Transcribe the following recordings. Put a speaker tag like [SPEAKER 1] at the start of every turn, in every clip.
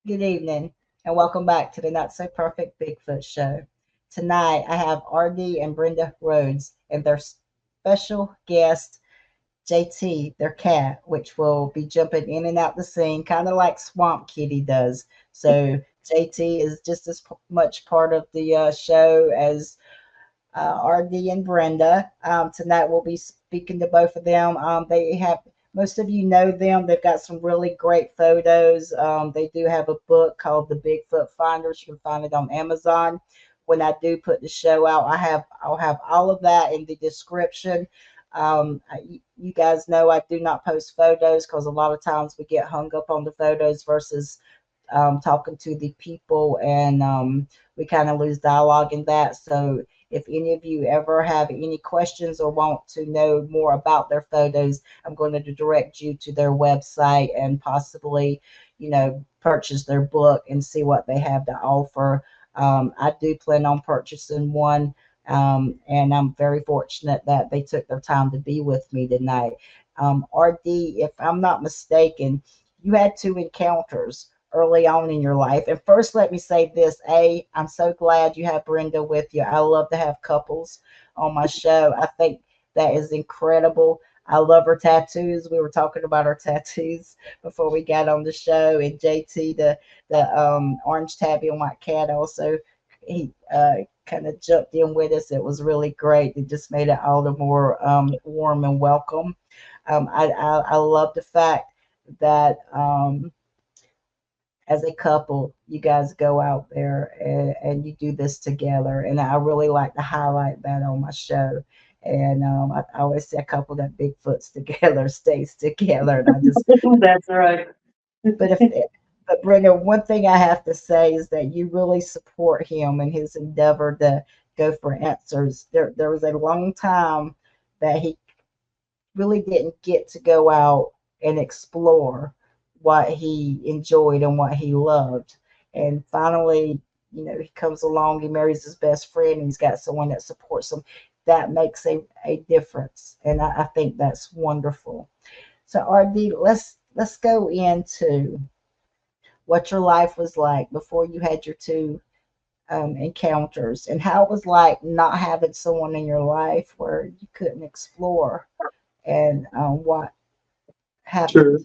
[SPEAKER 1] Good evening, and welcome back to the Not So Perfect Bigfoot Show. Tonight, I have RD and Brenda Rhodes and their special guest, JT, their cat, which will be jumping in and out the scene, kind of like Swamp Kitty does. So, JT is just as much part of the show as RD and Brenda. Tonight we'll be speaking to both of them. They have Most of you know them. They've got some really great photos. They do have a book called The Bigfoot Finders. You can find it on Amazon. When I do put the show out, I'll have all of that in the description. You guys know I do not post photos because a lot of times we get hung up on the photos versus talking to the people, and we kind of lose dialogue in that. So if any of you ever have any questions or want to know more about their photos, I'm going to direct you to their website and possibly, purchase their book and see what they have to offer. I do plan on purchasing one, and I'm very fortunate that they took their time to be with me tonight. RD, if I'm not mistaken, you had two encounters early on in your life. And first, let me say this: I'm so glad you have Brenda with you. I love to have couples on my show. I think that is incredible. I love her tattoos. We were talking about her tattoos before we got on the show. And JT, the orange tabby on my cat, also he kind of jumped in with us. It was really great. It just made it all the more warm and welcome. I love the fact that as a couple, you guys go out there and you do this together. And I really like to highlight that on my show. And I always say a couple that Bigfoot's together stays together. And I just,
[SPEAKER 2] That's right.
[SPEAKER 1] but if, but Brenda, one thing I have to say is that you really support him in his endeavor to go for answers. There was a long time that he really didn't get to go out and explore what he enjoyed and what he loved. And finally, he comes along, he marries his best friend, and he's got someone that supports him. That makes a difference. And I think that's wonderful. So RD, let's go into what your life was like before you had your two encounters, and how it was like not having someone in your life where you couldn't explore, and what happened.
[SPEAKER 2] Sure.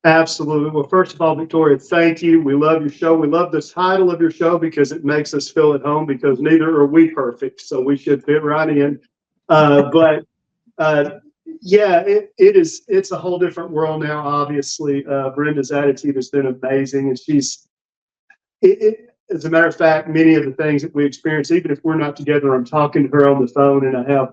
[SPEAKER 2] Absolutely. Well, first of all, Victoria, thank you. We love your show. We love the title of your show because it makes us feel at home because neither are we perfect. So we should fit right in. But uh, yeah, it's a whole different world now, obviously. Brenda's attitude has been amazing. And as a matter of fact, many of the things that we experience, even if we're not together, I'm talking to her on the phone and I have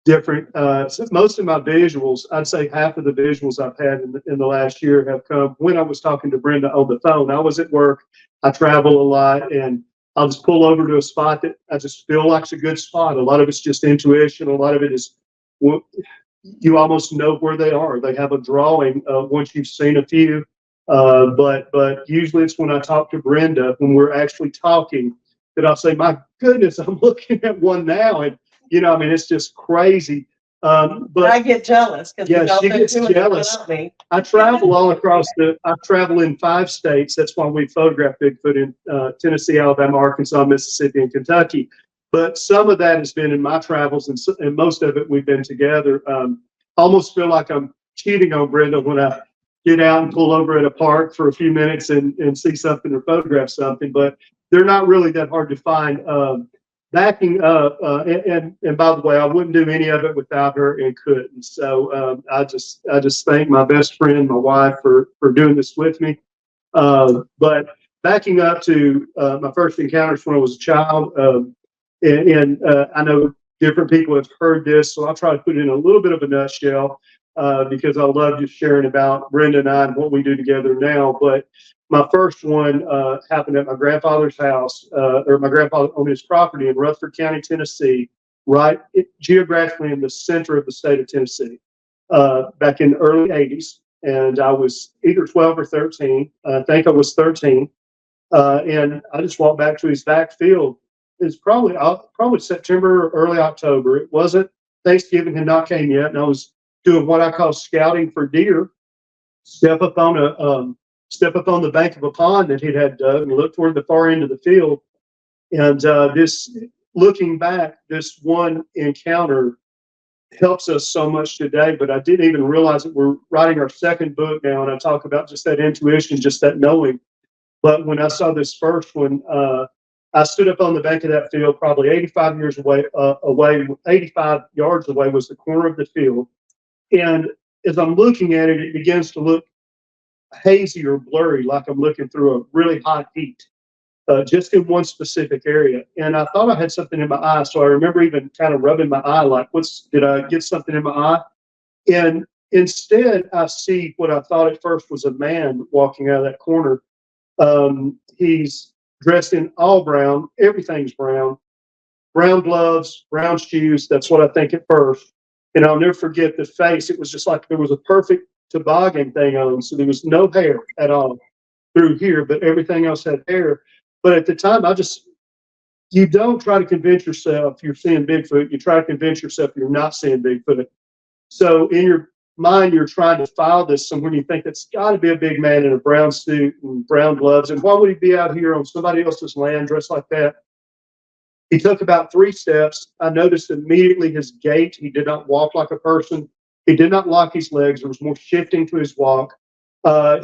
[SPEAKER 2] different. So most of my visuals, I'd say half of the visuals I've had in the last year have come when I was talking to Brenda on the phone. I was at work, I travel a lot, and I'll just pull over to a spot that I just feel like's a good spot. A lot of it's just intuition. A lot of it is you almost know where they are. They have a drawing once you've seen a few. But usually it's when I talk to Brenda, when we're actually talking, that I'll say, "My goodness, I'm looking at one now," and I mean, it's just crazy. But
[SPEAKER 3] I get jealous because
[SPEAKER 2] yeah, she gets jealous. I travel all across I travel in 5 states. That's why we photograph Bigfoot in Tennessee, Alabama, Arkansas, Mississippi, and Kentucky. But some of that has been in my travels, and most of it we've been together. I almost feel like I'm cheating on Brenda when I get out and pull over at a park for a few minutes and see something or photograph something. But they're not really that hard to find. Backing up, and by the way, I wouldn't do any of it without her and couldn't. So I just thank my best friend, my wife, for doing this with me. But backing up to my first encounters when I was a child, and I know different people have heard this, so I'll try to put it in a little bit of a nutshell because I love just sharing about Brenda and I and what we do together now. But my first one happened at my grandfather's house, or my grandfather owned his property in Rutherford County, Tennessee, geographically in the center of the state of Tennessee, back in the early 80s. And I was either 12 or 13. I think I was 13. And I just walked back to his back field. It's probably September or early October. It wasn't Thanksgiving had not came yet, and I was doing what I call scouting for deer. Step up on step up on the bank of a pond that he'd had dug and look toward the far end of the field. And looking back, this one encounter helps us so much today, but I didn't even realize that we're writing our second book now, and I talk about just that intuition, just that knowing. But when I saw this first one, I stood up on the bank of that field, probably 85 years away, 85 yards away was the corner of the field. And as I'm looking at it, it begins to look hazy or blurry, like I'm looking through a really hot heat, just in one specific area. And I thought I had something in my eye. So I remember even kind of rubbing my eye, like, did I get something in my eye? And instead, I see what I thought at first was a man walking out of that corner. He's dressed in all brown, everything's brown, brown gloves, brown shoes. That's what I think at first. And I'll never forget the face. It was just like there was a perfect toboggan thing on. So there was no hair at all through here, but everything else had hair. But at the time, you don't try to convince yourself you're seeing Bigfoot. You try to convince yourself you're not seeing Bigfoot. So in your mind, you're trying to file this somewhere. You think it's got to be a big man in a brown suit and brown gloves. And why would he be out here on somebody else's land dressed like that? He took about 3 steps. I noticed immediately his gait. He did not walk like a person. He did not lock his legs. There was more shifting to his walk.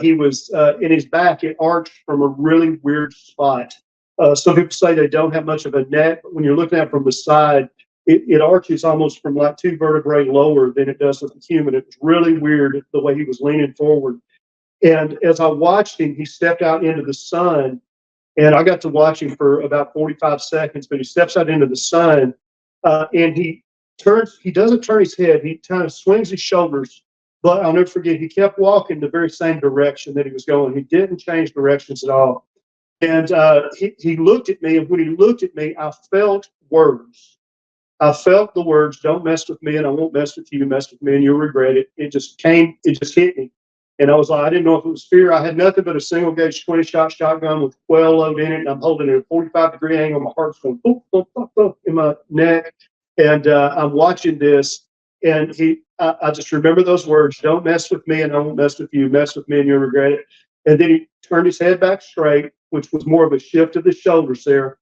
[SPEAKER 2] He was in his back. It arched from a really weird spot. Some people say they don't have much of a neck, but when you're looking at it from the side, it arches almost from like 2 vertebrae lower than it does with a human. It was really weird the way he was leaning forward. And as I watched him, he stepped out into the sun. And I got to watch him for about 45 seconds, but he steps out into the sun, and he doesn't turn his head. He kind of swings his shoulders, but I'll never forget, he kept walking the very same direction that he was going. He didn't change directions at all. And he looked at me, and when he looked at me, I felt words. I felt the words, "Don't mess with me, and I won't mess with you. Mess with me, and you'll regret it." It just hit me. And I was like, I didn't know if it was fear. I had nothing but a single gauge 20-shot shotgun with 12 load in it. And I'm holding it at a 45-degree angle. My heart's going boop, boop, boop, boop in my neck. And I'm watching this. And I just remember those words, "Don't mess with me and I won't mess with you. Mess with me and you'll regret it." And then he turned his head back straight, which was more of a shift of the shoulders there.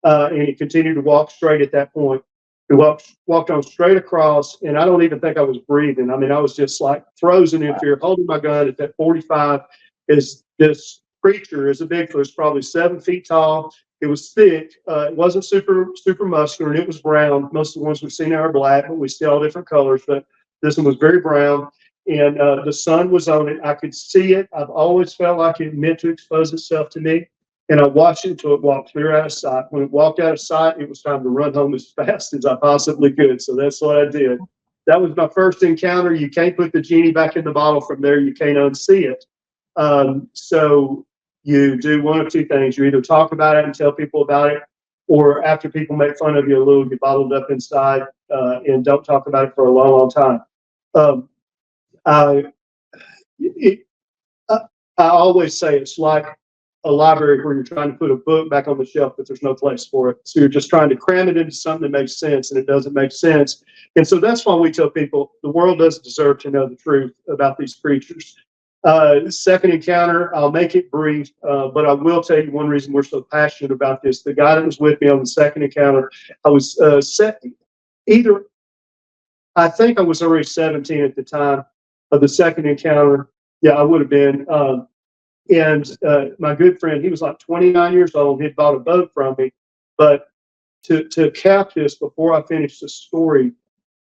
[SPEAKER 2] And he continued to walk straight at that point. He walked on straight across, and I don't even think I was breathing. I mean, I was just like frozen in fear, holding my gun at that 45. Is this creature is a Bigfoot. It's probably 7 feet tall. It was thick. It wasn't super muscular, and it was brown. Most of the ones we've seen are black, but we see all different colors. But this one was very brown, and the sun was on it. I could see it. I've always felt like it meant to expose itself to me. And I watched it until it walked clear out of sight. When it walked out of sight, it was time to run home as fast as I possibly could. So that's what I did. That was my first encounter. You can't put the genie back in the bottle from there. You can't unsee it. So you do one of 2 things. You either talk about it and tell people about it, or after people make fun of you a little, get bottled up inside and don't talk about it for a long, long time. I always say it's like a library where you're trying to put a book back on the shelf, but there's no place for it. So you're just trying to cram it into something that makes sense, and it doesn't make sense. And so that's why we tell people the world doesn't deserve to know the truth about these creatures. Second encounter, I'll make it brief, but I will tell you one reason we're so passionate about this. The guy that was with me on the second encounter, I was I think I was already 17 at the time of the second encounter. Yeah, I would have been. And my good friend, he was like 29 years old. He'd bought a boat from me. But to cap this before I finish the story,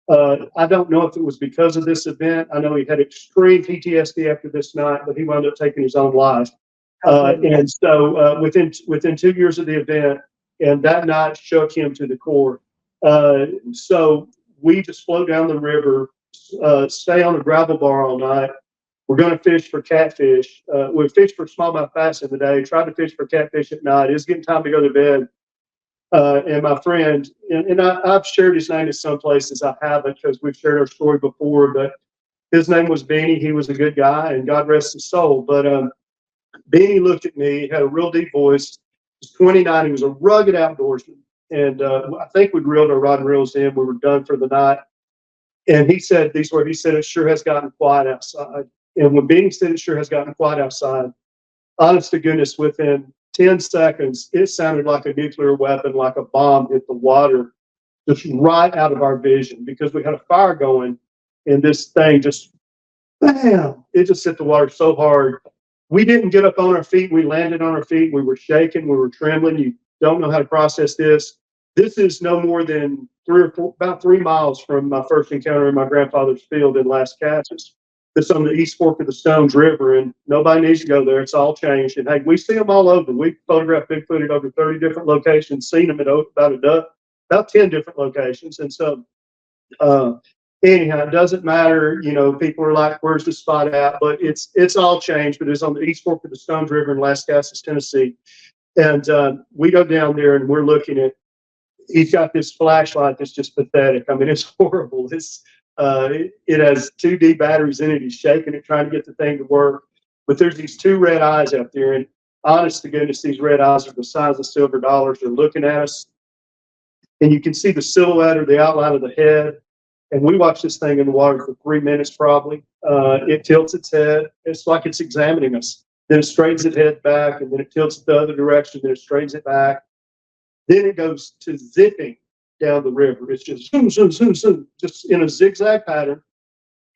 [SPEAKER 2] I don't know if it was because of this event. I know he had extreme PTSD after this night, but he wound up taking his own life. And so within 2 years of the event, and that night shook him to the core. So we just float down the river, stay on a gravel bar all night. We're going to fish for catfish. We fished for smallmouth bass in the day, tried to fish for catfish at night. It was getting time to go to bed. And my friend, and I've shared his name in some places. I haven't because we've shared our story before, but his name was Benny. He was a good guy, and God rest his soul. But Benny looked at me, he had a real deep voice. He was 29. He was a rugged outdoorsman. And I think we'd reeled our rod and reels in. We were done for the night. And he said these words, he said, "It sure has gotten quiet outside." And when Benny said it sure has gotten quiet outside, honest to goodness, within 10 seconds, it sounded like a nuclear weapon, like a bomb hit the water, just right out of our vision, because we had a fire going, and this thing just, bam, it just hit the water so hard. We didn't get up on our feet. We landed on our feet. We were shaking. We were trembling. You don't know how to process this. This is no more than about 3 miles from my first encounter in my grandfather's field in Las Casas. It's on the East Fork of the Stones River, and nobody needs to go there. It's all changed. And hey, we see them all over. We photographed Bigfoot at over 30 different locations, seen them at about 10 different locations. And so, anyhow, it doesn't matter. You know, people are like, "Where's the spot at?" But it's all changed. But it's on the East Fork of the Stones River in Las Casas, Tennessee. And we go down there and we're looking at. He's got this flashlight that's just pathetic. I mean, it's horrible. It has 2D batteries in it. He's shaking it, trying to get the thing to work. But there's these two red eyes out there, and honest to goodness, these red eyes are the size of silver dollars. They're looking at us, and you can see the silhouette or the outline of the head. And we watch this thing in the water for 3 minutes probably. It tilts its head. It's like it's examining us. Then it straightens its head back, and then it tilts the other direction. Then it straightens it back. Then it goes to zipping down the river. It's just zoom, zoom, zoom, zoom, just in a zigzag pattern.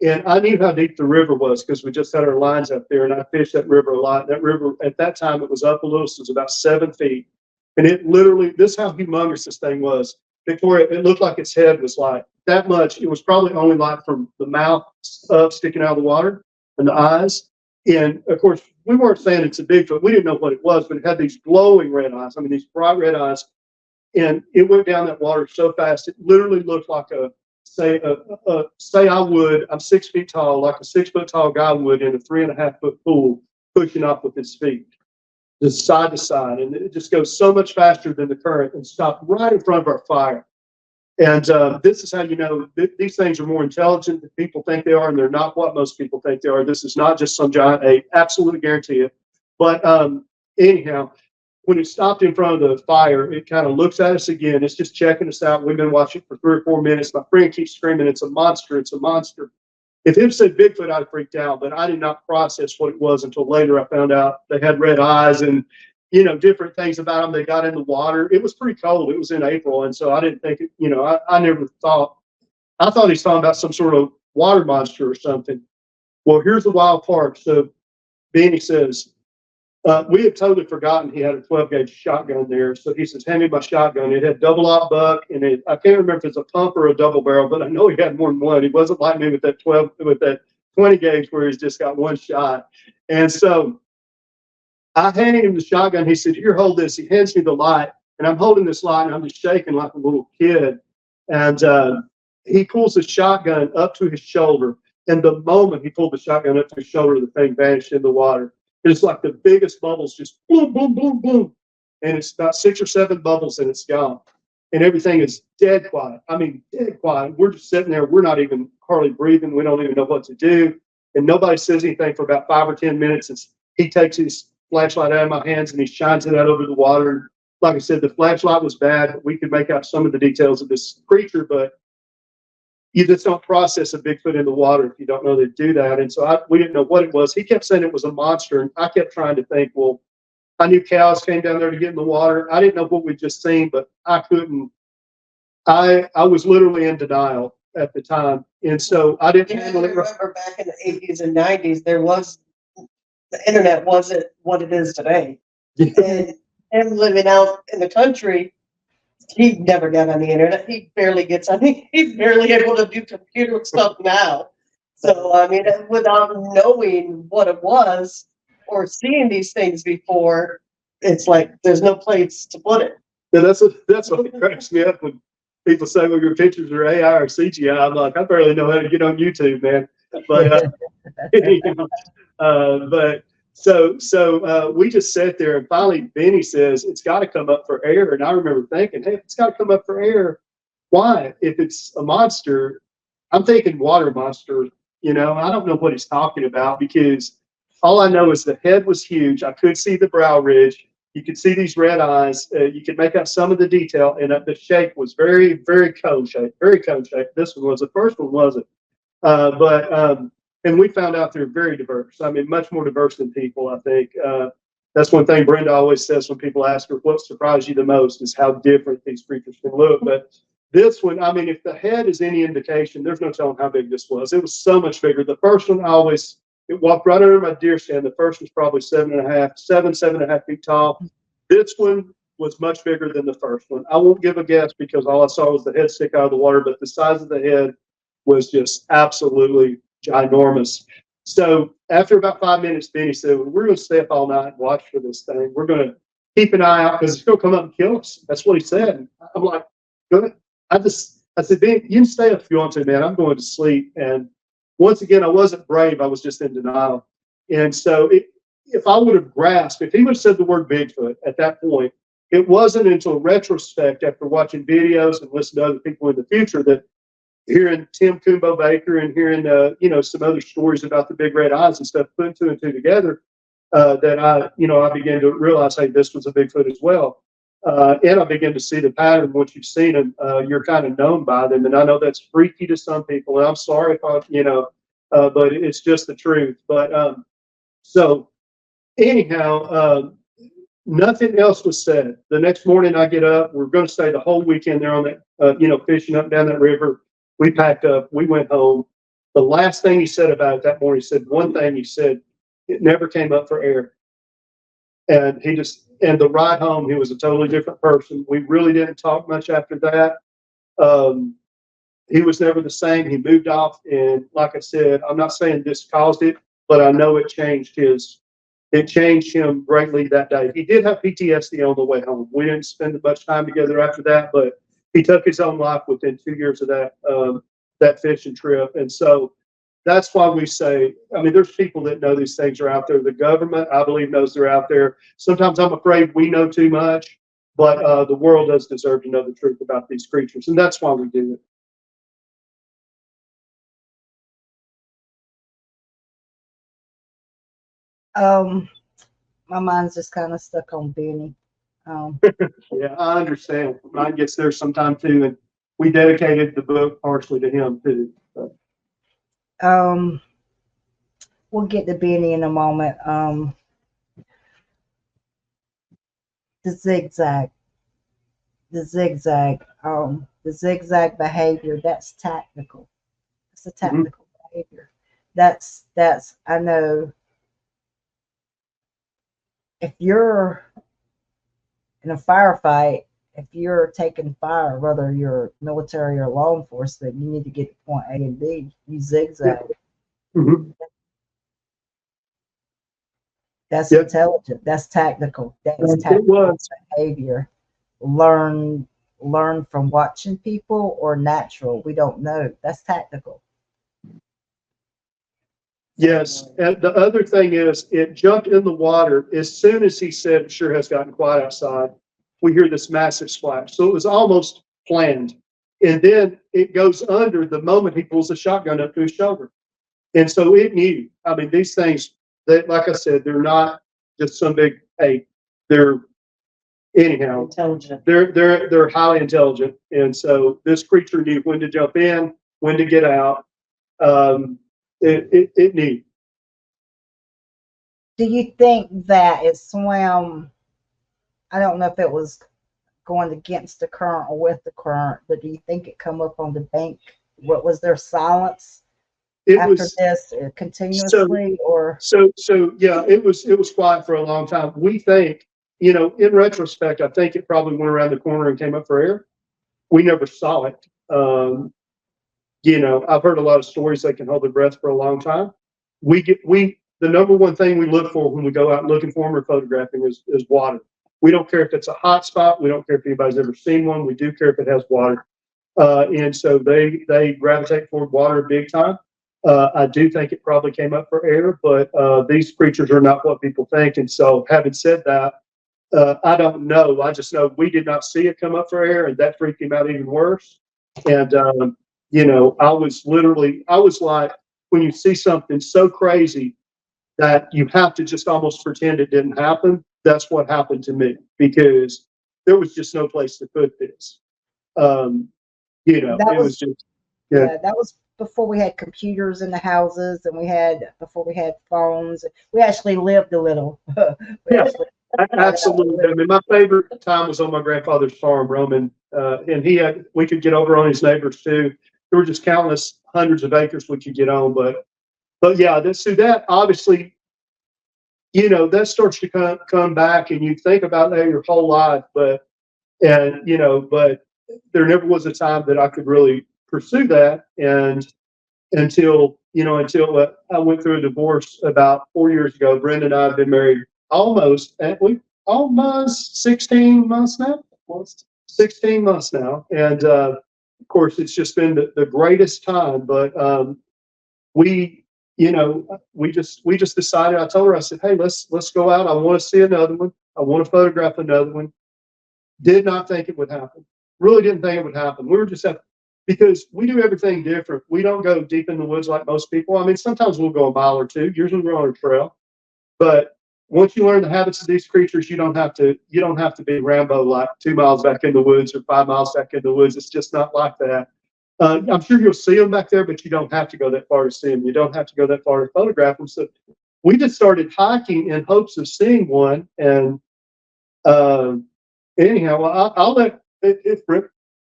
[SPEAKER 2] And I knew how deep the river was because we just had our lines up there, and I fished that river a lot. That river, at that time, it was up a little, so it was about 7 feet. And it literally, this is how humongous this thing was. Victoria, it looked like its head was like that much. It was probably only like from the mouth up, sticking out of the water, and the eyes. And of course, we weren't saying it's a Bigfoot. We didn't know what it was, but it had these glowing red eyes. I mean, these bright red eyes. And it went down that water so fast, it literally looked like say I'm 6 feet tall, like a 6 foot tall guy would in a 3.5 foot pool, pushing off with his feet, just side to side. And it just goes so much faster than the current and stopped right in front of our fire. And this is how you know these things are more intelligent than people think they are, and they're not what most people think they are. This is not just some giant ape, absolutely guarantee it. But anyhow, when it stopped in front of the fire, it kind of looks at us again. It's just checking us out. We've been watching for 3 or 4 minutes. My friend keeps screaming, "It's a monster! It's a monster!" If it said Bigfoot, I'd freaked out, but I did not process what it was until later. I found out they had red eyes and, you know, different things about them. They got in the water. It was pretty cold. It was in April, and so I didn't think it. You know, I never thought. I thought he's talking about some sort of water monster or something. Well, here's the wild part. So Benny says, we had totally forgotten he had a 12-gauge shotgun there. So he says, "Hand me my shotgun." It had double-aught buck, and I can't remember if it's a pump or a double barrel, but I know he had more than one. He wasn't like me with that 20 gauge where he's just got one shot. And so I handed him the shotgun. He said, "Here, hold this." He hands me the light, and I'm holding this light, and I'm just shaking like a little kid. And he pulls the shotgun up to his shoulder. And the moment he pulled the shotgun up to his shoulder, the thing vanished in the water. It's like the biggest bubbles, just boom, boom, boom, boom. And it's about 6 or 7 bubbles and it's gone. And everything is dead quiet. I mean, dead quiet. We're just sitting there. We're not even hardly breathing. We don't even know what to do. And nobody says anything for about 5 or 10 minutes. He takes his flashlight out of my hands and he shines it out over the water. And like I said, the flashlight was bad, but we could make out some of the details of this creature. But you just don't process a Bigfoot in the water if you don't know they do that. And so we didn't know what it was. He kept saying it was a monster. And I kept trying to think, well, I knew cows came down there to get in the water. I didn't know what we'd just seen, but I couldn't. I was literally in denial at the time. And so I didn't
[SPEAKER 3] remember back in the 80s and 90s, the internet wasn't what it is today. And him living out in the country, he never got on the internet. He barely gets on. He's barely able to do computer stuff now. So, I mean, without knowing what it was or seeing these things before, it's like there's no place to put it.
[SPEAKER 2] Yeah, that's what cracks me up when people say, "Well, your pictures are AI or CGI." I'm like, I barely know how to get on YouTube, man. But So we just sat there, and finally Benny says, "It's got to come up for air." And I remember thinking, "Hey, if it's got to come up for air, why? If it's a monster, I'm thinking water monster. You know, I don't know what he's talking about because all I know is the head was huge. I could see the brow ridge. You could see these red eyes. You could make out some of the detail, and the shape was very, very cone shaped. Very cone shaped. This one was. The first one wasn't, and we found out they're very diverse. I mean, much more diverse than people, I think. That's one thing Brenda always says when people ask her what surprised you the most is how different these creatures can look. But this one, I mean, if the head is any indication, there's no telling how big this was. It was so much bigger. The first one, it walked right under my deer stand. The first was probably 7.5 feet tall. This one was much bigger than the first one. I won't give a guess because all I saw was the head stick out of the water, but the size of the head was just absolutely ginormous. So after about 5 minutes, Benny said, well, we're going to stay up all night and watch for this thing. We're going to keep an eye out because it's going to come up and kill us. That's what he said. And I'm like, good. I said, Ben, you can stay up if you want to, man. I'm going to sleep. And once again, I wasn't brave. I was just in denial. And so if I would have grasped, if he would have said the word Bigfoot at that point, it wasn't until retrospect, after watching videos and listening to other people in the future, that hearing Tim Kumbo Baker and hearing some other stories about the big red eyes and stuff, putting two and two together, that I began to realize, hey, this was a Bigfoot as well. And I began to see the pattern. Once you've seen them, you're kind of known by them. And I know that's freaky to some people. And I'm sorry if but it's just the truth. But so anyhow, nothing else was said. The next morning I get up. We're going to stay the whole weekend there on that, fishing up and down that river. We packed up. We went home. The last thing he said about it that morning, he said one thing. He said it never came up for air. And the ride home, he was a totally different person. We really didn't talk much after that. He was never the same. He moved off. And like I said, I'm not saying this caused it, but I know it changed him greatly that day. He did have PTSD on the way home. We didn't spend much time together after that, but he took his own life within 2 years of that fishing trip. And so that's why we say, I mean, there's people that know these things are out there. The government, I believe, knows they're out there. Sometimes I'm afraid we know too much, but the world does deserve to know the truth about these creatures. And that's why we do it.
[SPEAKER 1] My mind's just kind of stuck on Benny.
[SPEAKER 2] Yeah, I understand. Mine gets there sometime too, and we dedicated the book partially to him too. So.
[SPEAKER 1] We'll get to Benny in a moment. The zigzag behavior, that's tactical. It's a tactical behavior. That's I know. If you're in a firefight, if you're taking fire, whether you're military or law enforcement, you need to get to point A and B. You zigzag.
[SPEAKER 2] Mm-hmm.
[SPEAKER 1] That's intelligent. That's tactical. That's tactical behavior. Learn from watching people or natural. We don't know. That's tactical.
[SPEAKER 2] Yes. And the other thing is, it jumped in the water. As soon as he said, it sure has gotten quiet outside, we hear this massive splash. So it was almost planned. And then it goes under the moment he pulls the shotgun up to his shoulder. And so it knew. I mean, these things, that, like I said, they're not just some big ape. They're anyhow
[SPEAKER 3] intelligent.
[SPEAKER 2] They're highly intelligent. And so this creature knew when to jump in, when to get out. It knew.
[SPEAKER 1] Do you think that it swam? I don't know if it was going against the current or with the current, but do you think it come up on the bank? What was there silence after this continuously, or?
[SPEAKER 2] So yeah, it was quiet for a long time. We think, in retrospect, I think it probably went around the corner and came up for air. We never saw it. I've heard a lot of stories they can hold their breath for a long time. The number one thing we look for when we go out looking for them or photographing is water. We don't care if it's a hot spot. We don't care if anybody's ever seen one. We do care if it has water. And so they gravitate toward water big time. I do think it probably came up for air, but these creatures are not what people think. And so having said that, I don't know. I just know we did not see it come up for air, and that freaked him out even worse. And, I was like, when you see something so crazy that you have to just almost pretend it didn't happen, that's what happened to me, because there was just no place to put this. It was just,
[SPEAKER 1] that before we had computers in the houses, and before we had phones. We actually lived a little. We
[SPEAKER 2] Yeah,
[SPEAKER 1] actually
[SPEAKER 2] absolutely. I mean, my favorite time was on my grandfather's farm roaming, and we could get over on his neighbors too. There were just countless hundreds of acres we could get on, but yeah, that obviously, that starts to come back, and you think about that your whole life, but there never was a time that I could really pursue that, and until I went through a divorce about 4 years ago. Brenda and I have been married almost 16 months now. Almost 16 months now, and of course, it's just been the greatest time. But we, we just decided. I told her, I said, "Hey, let's go out. I want to see another one. I want to photograph another one." Did not think it would happen. Really didn't think it would happen. We were just because we do everything different. We don't go deep in the woods like most people. I mean, sometimes we'll go a mile or two. Usually we're on a trail, but once you learn the habits of these creatures, you don't have to be Rambo like 2 miles back in the woods or 5 miles back in the woods. It's just not like that. I'm sure you'll see them back there, but you don't have to go that far to see them. You don't have to go that far to photograph them. So we just started hiking in hopes of seeing one. And anyhow, well, I'll let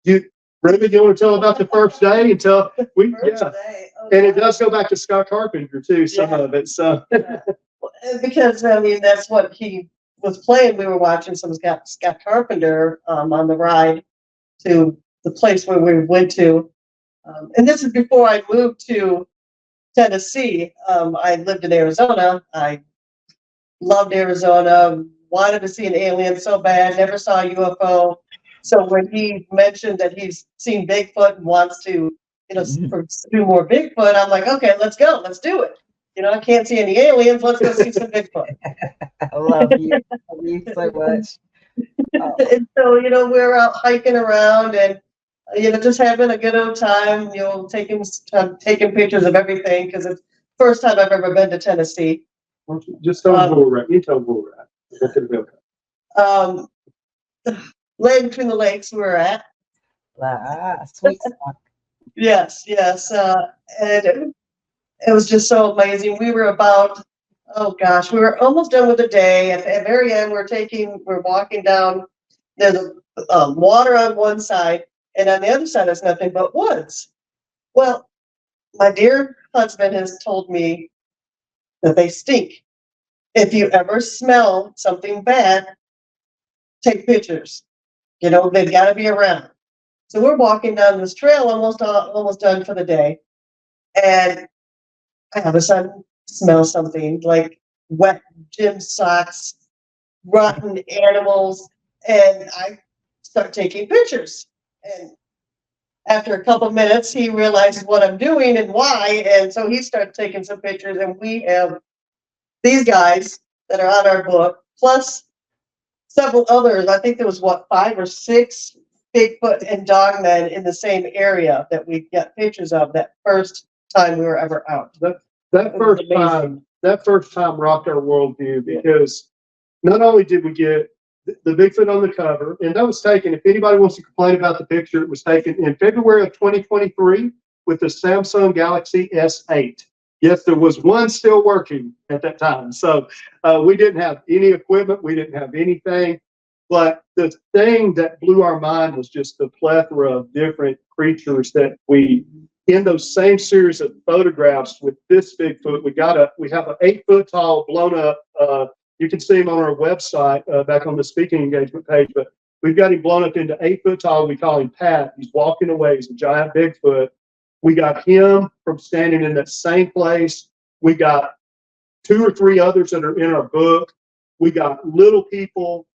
[SPEAKER 2] you. Brenda, you want to tell about the first day until we,
[SPEAKER 3] First
[SPEAKER 2] yeah.
[SPEAKER 3] day. Oh,
[SPEAKER 2] And it
[SPEAKER 3] wow.
[SPEAKER 2] does go back to Scott Carpenter too, some of it. So
[SPEAKER 3] Yeah. Because I mean that's what he was playing. We were watching some Scott Carpenter on the ride to the place where we went to, and this is before I moved to Tennessee. I lived in Arizona. I loved Arizona. Wanted to see an alien so bad. Never saw a UFO. So when he mentioned that he's seen Bigfoot and wants to, pursue more Bigfoot, I'm like, okay, let's go. Let's do it. I can't see any aliens. Let's go see some Bigfoot.
[SPEAKER 1] I love you. I love you so much. Oh,
[SPEAKER 3] And so, we're out hiking around and, just having a good old time, taking pictures of everything because it's the first time I've ever been to Tennessee.
[SPEAKER 2] just tell them where we're at. You tell them where we're at. That's gonna be okay.
[SPEAKER 3] Um, laying between the lakes we were at.
[SPEAKER 1] sweet spot.
[SPEAKER 3] Yes, yes. And it was just so amazing. We were about, oh gosh, we were almost done with the day. At the very end, we're walking down. There's water on one side, and on the other side, there's nothing but woods. Well, my dear husband has told me that they stink. If you ever smell something bad, take pictures. They've got to be around. So we're walking down this trail, almost done for the day, and I all of a sudden smell something like wet gym socks, rotten animals, and I start taking pictures. And after a couple of minutes, he realizes what I'm doing and why, and so he starts taking some pictures. And we have these guys that are on our book, plus several others. I think there was 5 or 6 Bigfoot and dogmen in the same area that we got pictures of that first time we were ever out.
[SPEAKER 2] That first time rocked our worldview because not only did we get the Bigfoot on the cover, and that was taken, if anybody wants to complain about the picture, it was taken in February of 2023 with the Samsung Galaxy S8. Yes, there was one still working at that time. So we didn't have any equipment. We didn't have anything. But the thing that blew our mind was just the plethora of different creatures that in those same series of photographs with this Bigfoot, we have an 8 foot tall blown up. You can see him on our website back on the speaking engagement page, but we've got him blown up into 8 foot tall. We call him Pat. He's walking away. He's a giant Bigfoot. We got him from standing in that same place. We got 2 or 3 others that are in our book. We got little people.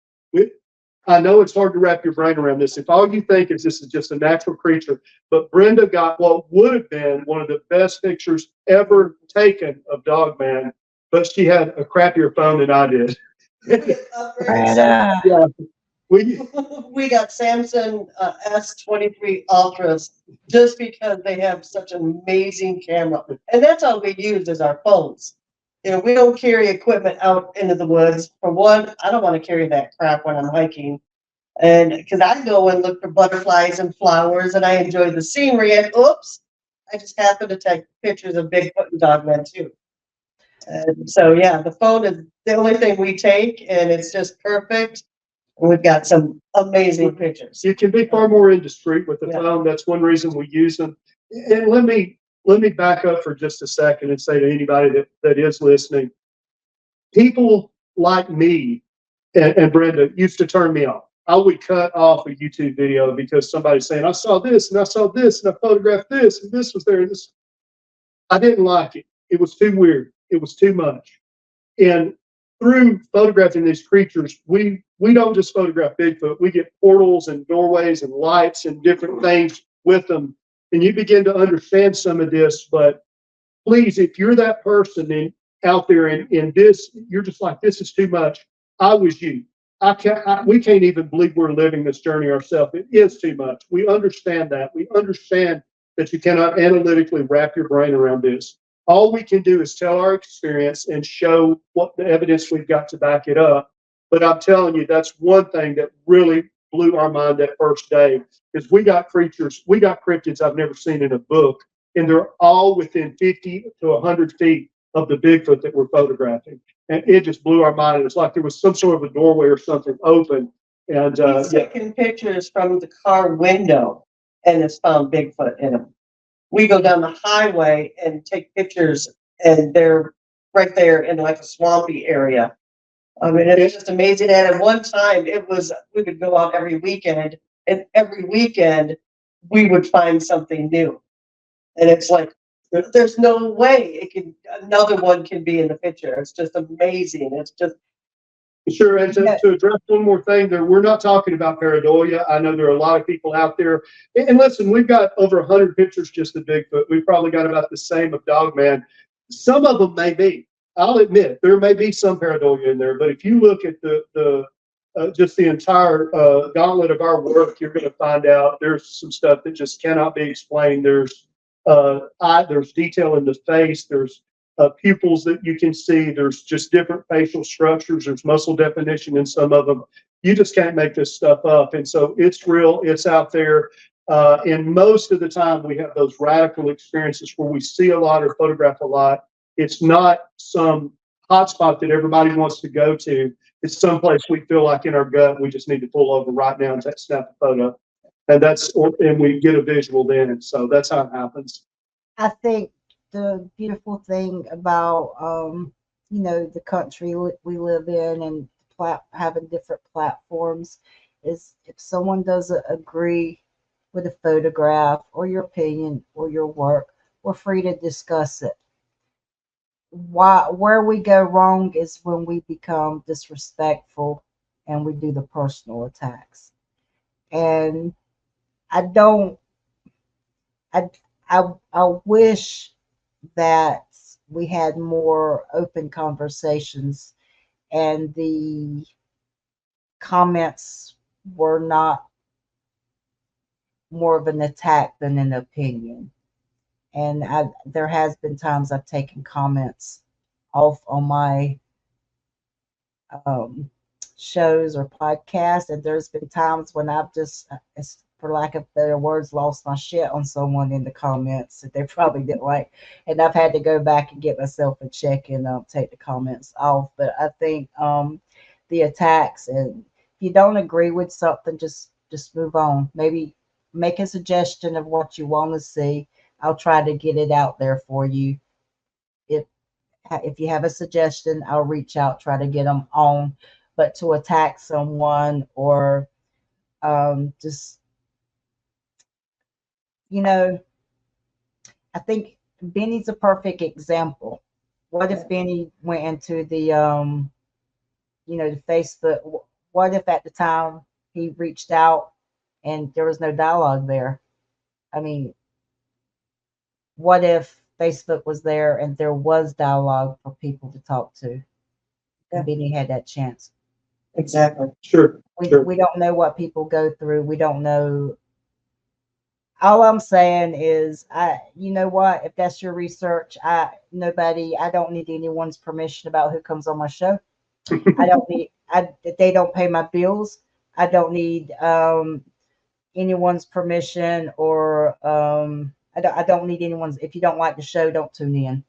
[SPEAKER 2] I know it's hard to wrap your brain around this. If all you think is this is just a natural creature, but Brenda got what would have been one of the best pictures ever taken of Dogman, but she had a crappier phone than I did.
[SPEAKER 1] Brenda.
[SPEAKER 2] Yeah.
[SPEAKER 3] We got Samsung S23 Ultras just because they have such an amazing camera. And that's all we use is our phones. We don't carry equipment out into the woods. For one, I don't want to carry that crap when I'm hiking. And because I go and look for butterflies and flowers and I enjoy the scenery. And oops, I just happen to take pictures of Bigfoot and Dogman too. And so, yeah, the phone is the only thing we take, and it's just perfect. We've got some amazing pictures.
[SPEAKER 2] You can be far more indiscreet with the
[SPEAKER 3] Yeah.
[SPEAKER 2] phone. That's one reason we use them. And let me back up for just a second and say to anybody that is listening, people like me and Brenda used to turn me off. I would cut off a YouTube video because somebody's saying, I saw this and I saw this and I photographed this and this was there. And this. I didn't like it. It was too weird. It was too much. And through photographing these creatures, we don't just photograph Bigfoot. We get portals and doorways and lights and different things with them. And you begin to understand some of this. But please, if you're that person out there in this, you're just like, this is too much. I was you. We can't even believe we're living this journey ourselves. It is too much. We understand that. We understand that you cannot analytically wrap your brain around this. All we can do is tell our experience and show what the evidence we've got to back it up. But I'm telling you, that's one thing that really blew our mind that first day, is we got cryptids I've never seen in a book, and they're all within 50 to 100 feet of the Bigfoot that we're photographing. And it just blew our mind. It was like there was some sort of a doorway or something open. And
[SPEAKER 3] He's taking pictures from the car window and has found Bigfoot in them. We go down the highway and take pictures, and they're right there in like a swampy area. I mean, it's just amazing. And at one time, we would go out every weekend, and every weekend we would find something new. And it's like, there's no way another one can be in the picture. It's just amazing. It's just.
[SPEAKER 2] Sure, and to address one more thing, we're not talking about pareidolia. I know there are a lot of people out there, and listen, we've got over 100 pictures just of Bigfoot. We've probably got about the same of Dogman. Some of them may be. I'll admit there may be some pareidolia in there, but if you look at just the entire gauntlet of our work, you're going to find out there's some stuff that just cannot be explained. There's detail in the face. There's pupils that you can see. There's just different facial structures. There's muscle definition in some of them. You just can't make this stuff up. And so it's real. It's out there. And most of the time we have those radical experiences where we see a lot or photograph a lot. It's not some hotspot that everybody wants to go to. It's someplace we feel like in our gut we just need to pull over right now and snap a photo. And we get a visual then. So that's how it happens.
[SPEAKER 1] I think the beautiful thing about the country we live in and having different platforms is, if someone doesn't agree with a photograph or your opinion or your work, we're free to discuss it. Where we go wrong is when we become disrespectful and we do the personal attacks. And I wish that we had more open conversations and the comments were not more of an attack than an opinion. And there has been times I've taken comments off on my shows or podcasts, and there's been times when I've just, for lack of better words, lost my shit on someone in the comments that they probably didn't like, and I've had to go back and get myself a check and take the comments off. But I think the attacks, and if you don't agree with something, just move on. Maybe make a suggestion of what you want to see. I'll try to get it out there for you. If you have a suggestion, I'll reach out, try to get them on. But to attack someone or just, I think Benny's a perfect example. What if Benny went into the the Facebook? What if at the time he reached out and there was no dialogue there? I mean, what if Facebook was there and there was dialogue for people to talk to? And Benny had that chance.
[SPEAKER 3] Exactly.
[SPEAKER 2] Sure.
[SPEAKER 1] We don't know what people go through. We don't know. All I'm saying is, you know what? If that's your research, I don't need anyone's permission about who comes on my show. They don't pay my bills. I don't need anyone's permission or I don't need anyone's. If you don't like the show, don't tune in.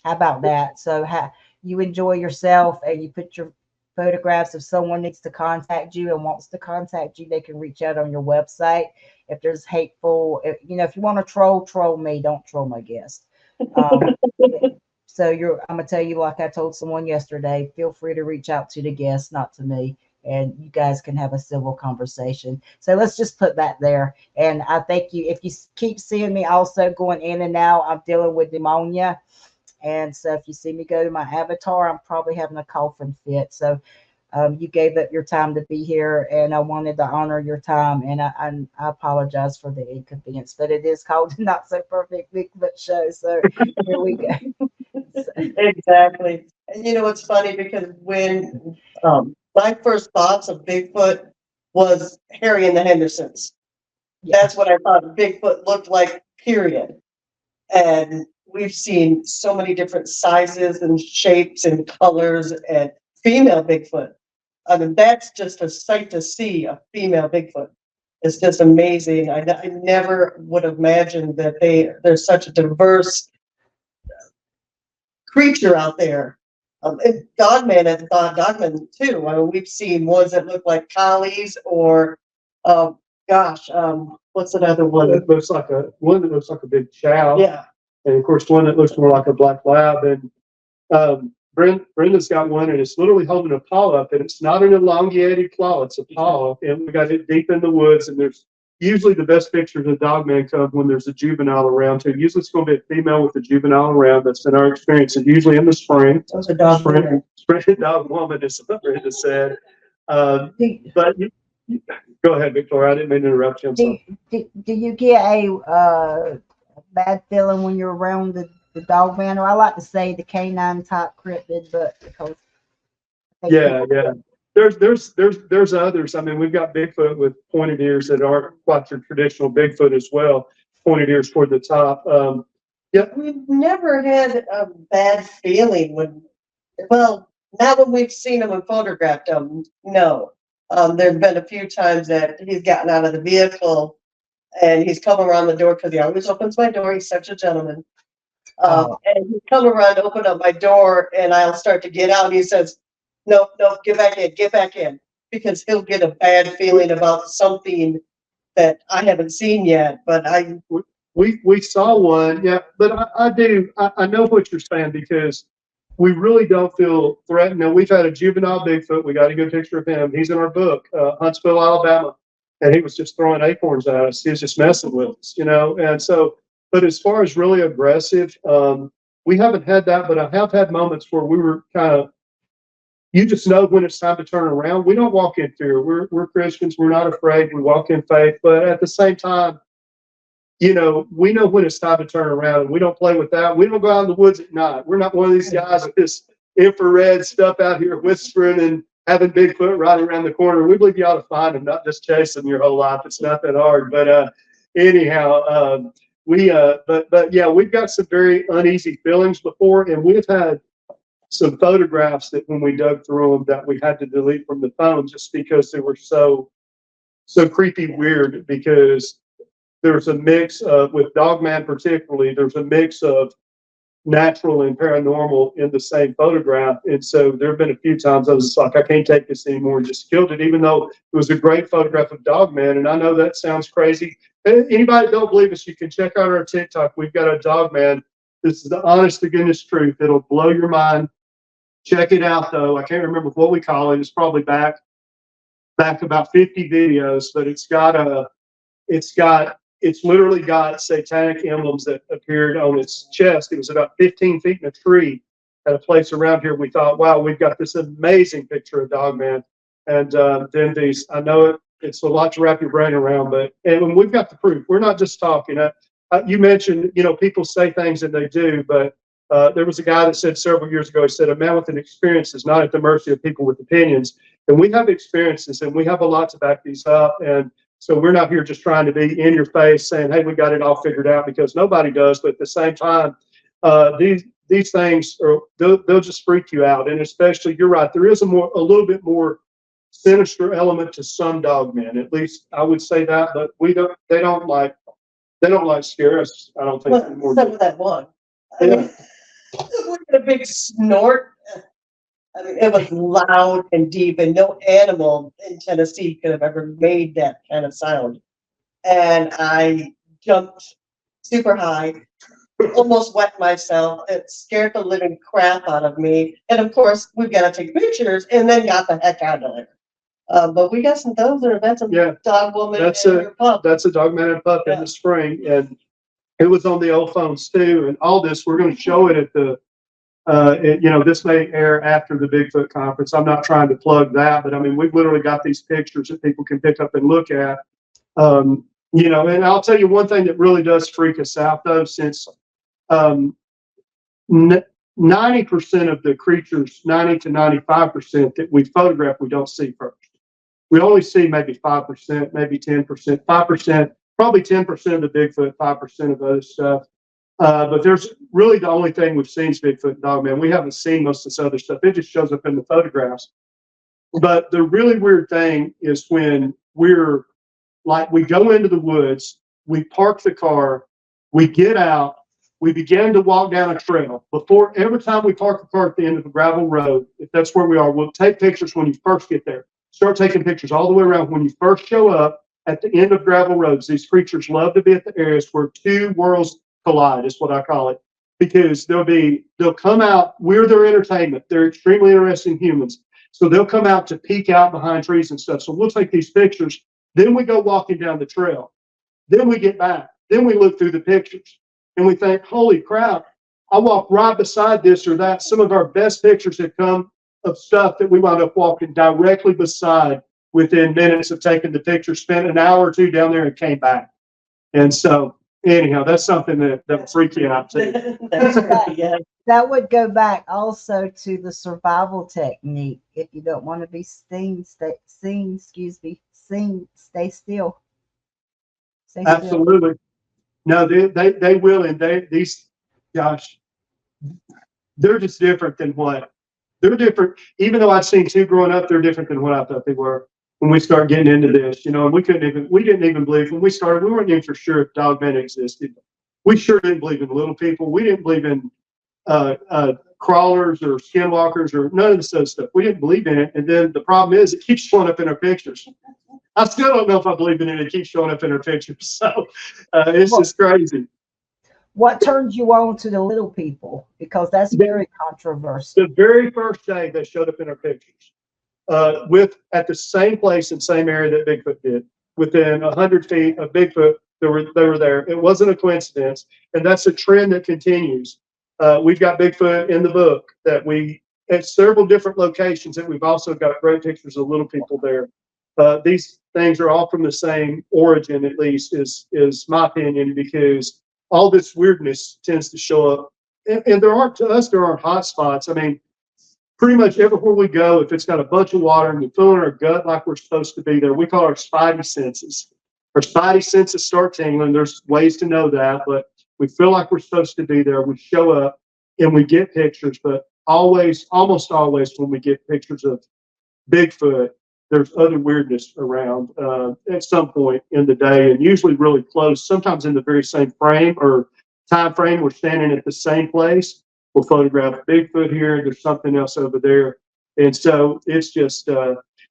[SPEAKER 1] How about that? So you enjoy yourself and you put your photographs. If someone needs to contact you and wants to contact you, they can reach out on your website. If there's hateful, if you want to troll me. Don't troll my guest. Um, so I'm gonna tell you, like I told someone yesterday, feel free to reach out to the guest, not to me, and you guys can have a civil conversation. So let's just put that there. And I thank you. If you keep seeing me also going in and out, I'm dealing with pneumonia. And so if you see me go to my avatar, I'm probably having a coughing fit. So you gave up your time to be here, and I wanted to honor your time. And I apologize for the inconvenience, but it is called the Not So Perfect Bigfoot Show. So here we go.
[SPEAKER 3] Exactly. And you know, it's funny because when my first thoughts of Bigfoot was Harry and the Hendersons.
[SPEAKER 1] Yeah.
[SPEAKER 3] That's what I thought Bigfoot looked like, period. And we've seen so many different sizes and shapes and colors and female Bigfoot. I mean, that's just a sight to see a female Bigfoot. It's just amazing. I never would have imagined that there's such a diverse creature out there. And Dogman and Dogman too. I mean, we've seen ones that look like collies or, gosh, what's another one?
[SPEAKER 2] One that looks like a big chow.
[SPEAKER 3] Yeah.
[SPEAKER 2] And of course, one that looks more like a black lab. And Brenda's got one, and it's literally holding a paw up, and it's not an elongated claw; it's a paw, and we got it deep in the woods. And there's usually the best pictures of dogman come when there's a juvenile around too. Usually, it's going to be a female with a juvenile around. That's in our experience, and usually in the spring.
[SPEAKER 3] Those are dog
[SPEAKER 2] Spring dog woman is what Brenda said. But go ahead, Victoria. I didn't mean to interrupt you.
[SPEAKER 1] Do you get a bad feeling when you're around the dog man, or I like to say the canine type cryptid, but because
[SPEAKER 2] yeah. There's others. I mean, we've got Bigfoot with pointed ears that aren't quite your traditional Bigfoot as well. Pointed ears toward the top.
[SPEAKER 3] We've never had a bad feeling well, not when we've seen them and photographed them. No. There's been a few times that he's gotten out of the vehicle and he's come around the door because he always opens my door. He's such a gentleman. And he'd come around to open up my door, and I'll start to get out. And he says, "No, get back in," because he'll get a bad feeling about something that I haven't seen yet. But
[SPEAKER 2] we saw one, yeah. But I know what you're saying because we really don't feel threatened. Now, we've had a juvenile Bigfoot. We got a good picture of him. He's in our book, Huntsville, Alabama, and he was just throwing acorns at us. He was just messing with us, And so, but as far as really aggressive, we haven't had that. But I have had moments where we were kind of, you just know when it's time to turn around. We don't walk in fear. We're Christians. We're not afraid. We walk in faith. But at the same time, we know when it's time to turn around, and we don't play with that. We don't go out in the woods at night. We're not one of these guys with this infrared stuff out here whispering and having Bigfoot right around the corner. We believe you ought to find him, not just chase him your whole life. It's not that hard. But anyhow, but yeah, we've got some very uneasy feelings before, and we've had some photographs that when we dug through them that we had to delete from the phone just because they were so creepy weird, because there's a mix of, with Dogman particularly, there's a mix of natural and paranormal in the same photograph. And so there have been a few times I was just like, I can't take this anymore, and just killed it, even though it was a great photograph of Dogman. And I know that sounds crazy. Anybody that don't believe us, you can check out our TikTok. We've got a Dogman. This is the honest to goodness truth. It'll blow your mind. Check it out, though. I can't remember what we call it. It's probably back about 50 videos, but it's literally got satanic emblems that appeared on its chest. It was about 15 feet in a tree at a place around here. We thought, wow, we've got this amazing picture of Dogman. And then these, I know it's a lot to wrap your brain around, and we've got the proof. We're not just talking. You mentioned, people say things and they do, but there was a guy that said several years ago, he said, a man with an experience is not at the mercy of people with opinions. And we have experiences, and we have a lot to back these up. And so we're not here just trying to be in your face saying, hey, we got it all figured out, because nobody does. But at the same time, these things they'll just freak you out. And especially, you're right, there is a little bit more sinister element to some Dogmen. At least I would say that, but they don't like They don't like scare us, I don't think.
[SPEAKER 3] Well,
[SPEAKER 2] Anymore.
[SPEAKER 3] some of that one. I
[SPEAKER 2] Yeah.
[SPEAKER 3] mean, we had a big snort. I mean, it was loud and deep, and no animal in Tennessee could have ever made that kind of sound. And I jumped super high, almost wet myself. It scared the living crap out of me. And of course, we've got to take pictures and then got the heck out of there. But we got some dogs there. That's a
[SPEAKER 2] Yeah.
[SPEAKER 3] dog woman
[SPEAKER 2] That's
[SPEAKER 3] and
[SPEAKER 2] a-
[SPEAKER 3] her pup.
[SPEAKER 2] That's a dog man and pup in
[SPEAKER 3] Yeah.
[SPEAKER 2] the spring, and it was on the old phones too. And all this, we're going to show it at the, this may air after the Bigfoot conference. I'm not trying to plug that, but I mean, we've literally got these pictures that people can pick up and look at. And I'll tell you one thing that really does freak us out though, since 90% of the creatures, 90 to 95% that we photograph, we don't see first. We only see maybe 5%, maybe 10%, 5%, probably 10% of the Bigfoot, 5% of other stuff. But there's really the only thing we've seen is Bigfoot and Dogman. We haven't seen most of this other stuff. It just shows up in the photographs. But the really weird thing is when we're like, we go into the woods, we park the car, we get out, we begin to walk down a trail. Before, every time we park the car at the end of the gravel road, if that's where we are, we'll take pictures when you first get there. Start taking pictures all the way around. When you first show up at the end of gravel roads, these creatures love to be at the areas where two worlds collide, is what I call it, because they'll come out, we're their entertainment. They're extremely interesting humans. So they'll come out to peek out behind trees and stuff. So we'll take these pictures. Then we go walking down the trail. Then we get back. Then we look through the pictures and we think, holy crap, I walked right beside this or that. Some of our best pictures have come of stuff that we wound up walking directly beside within minutes of taking the picture, spent an hour or two down there and came back. And so anyhow, that's something that freaked you out too.
[SPEAKER 3] That's right, yeah.
[SPEAKER 1] That would go back also to the survival technique. If you don't want to be seen, stay still. Stay still.
[SPEAKER 2] Absolutely. No, they will. And gosh, they're just different than they're different. Even though I've seen two growing up, they're different than what I thought they were when we started getting into this, and we didn't even believe when we started, we weren't even for sure if dogmen existed. We sure didn't believe in little people. We didn't believe in crawlers or skinwalkers or none of this other stuff. We didn't believe in it. And then the problem is it keeps showing up in our pictures. I still don't know if I believe in it. It keeps showing up in our pictures. So it's just crazy.
[SPEAKER 1] What turned you on to the little people? Because that's very controversial.
[SPEAKER 2] The very first day they showed up in our pictures, at the same place and same area that Bigfoot did, within 100 feet of Bigfoot, they were there. It wasn't a coincidence, and that's a trend that continues. We've got Bigfoot in the book that we at several different locations that we've also got great pictures of little people there. These things are all from the same origin, at least is my opinion, because all this weirdness tends to show up. And there aren't hot spots. I mean, pretty much everywhere we go, if it's got a bunch of water and we feel in our gut like we're supposed to be there, we call our spidey senses. Our spidey senses start tingling. There's ways to know that, but we feel like we're supposed to be there. We show up and we get pictures, but almost always when we get pictures of Bigfoot, there's other weirdness around at some point in the day, and usually really close, sometimes in the very same frame or time frame. We're standing at the same place. We'll photograph Bigfoot here, and there's something else over there. And so it's just,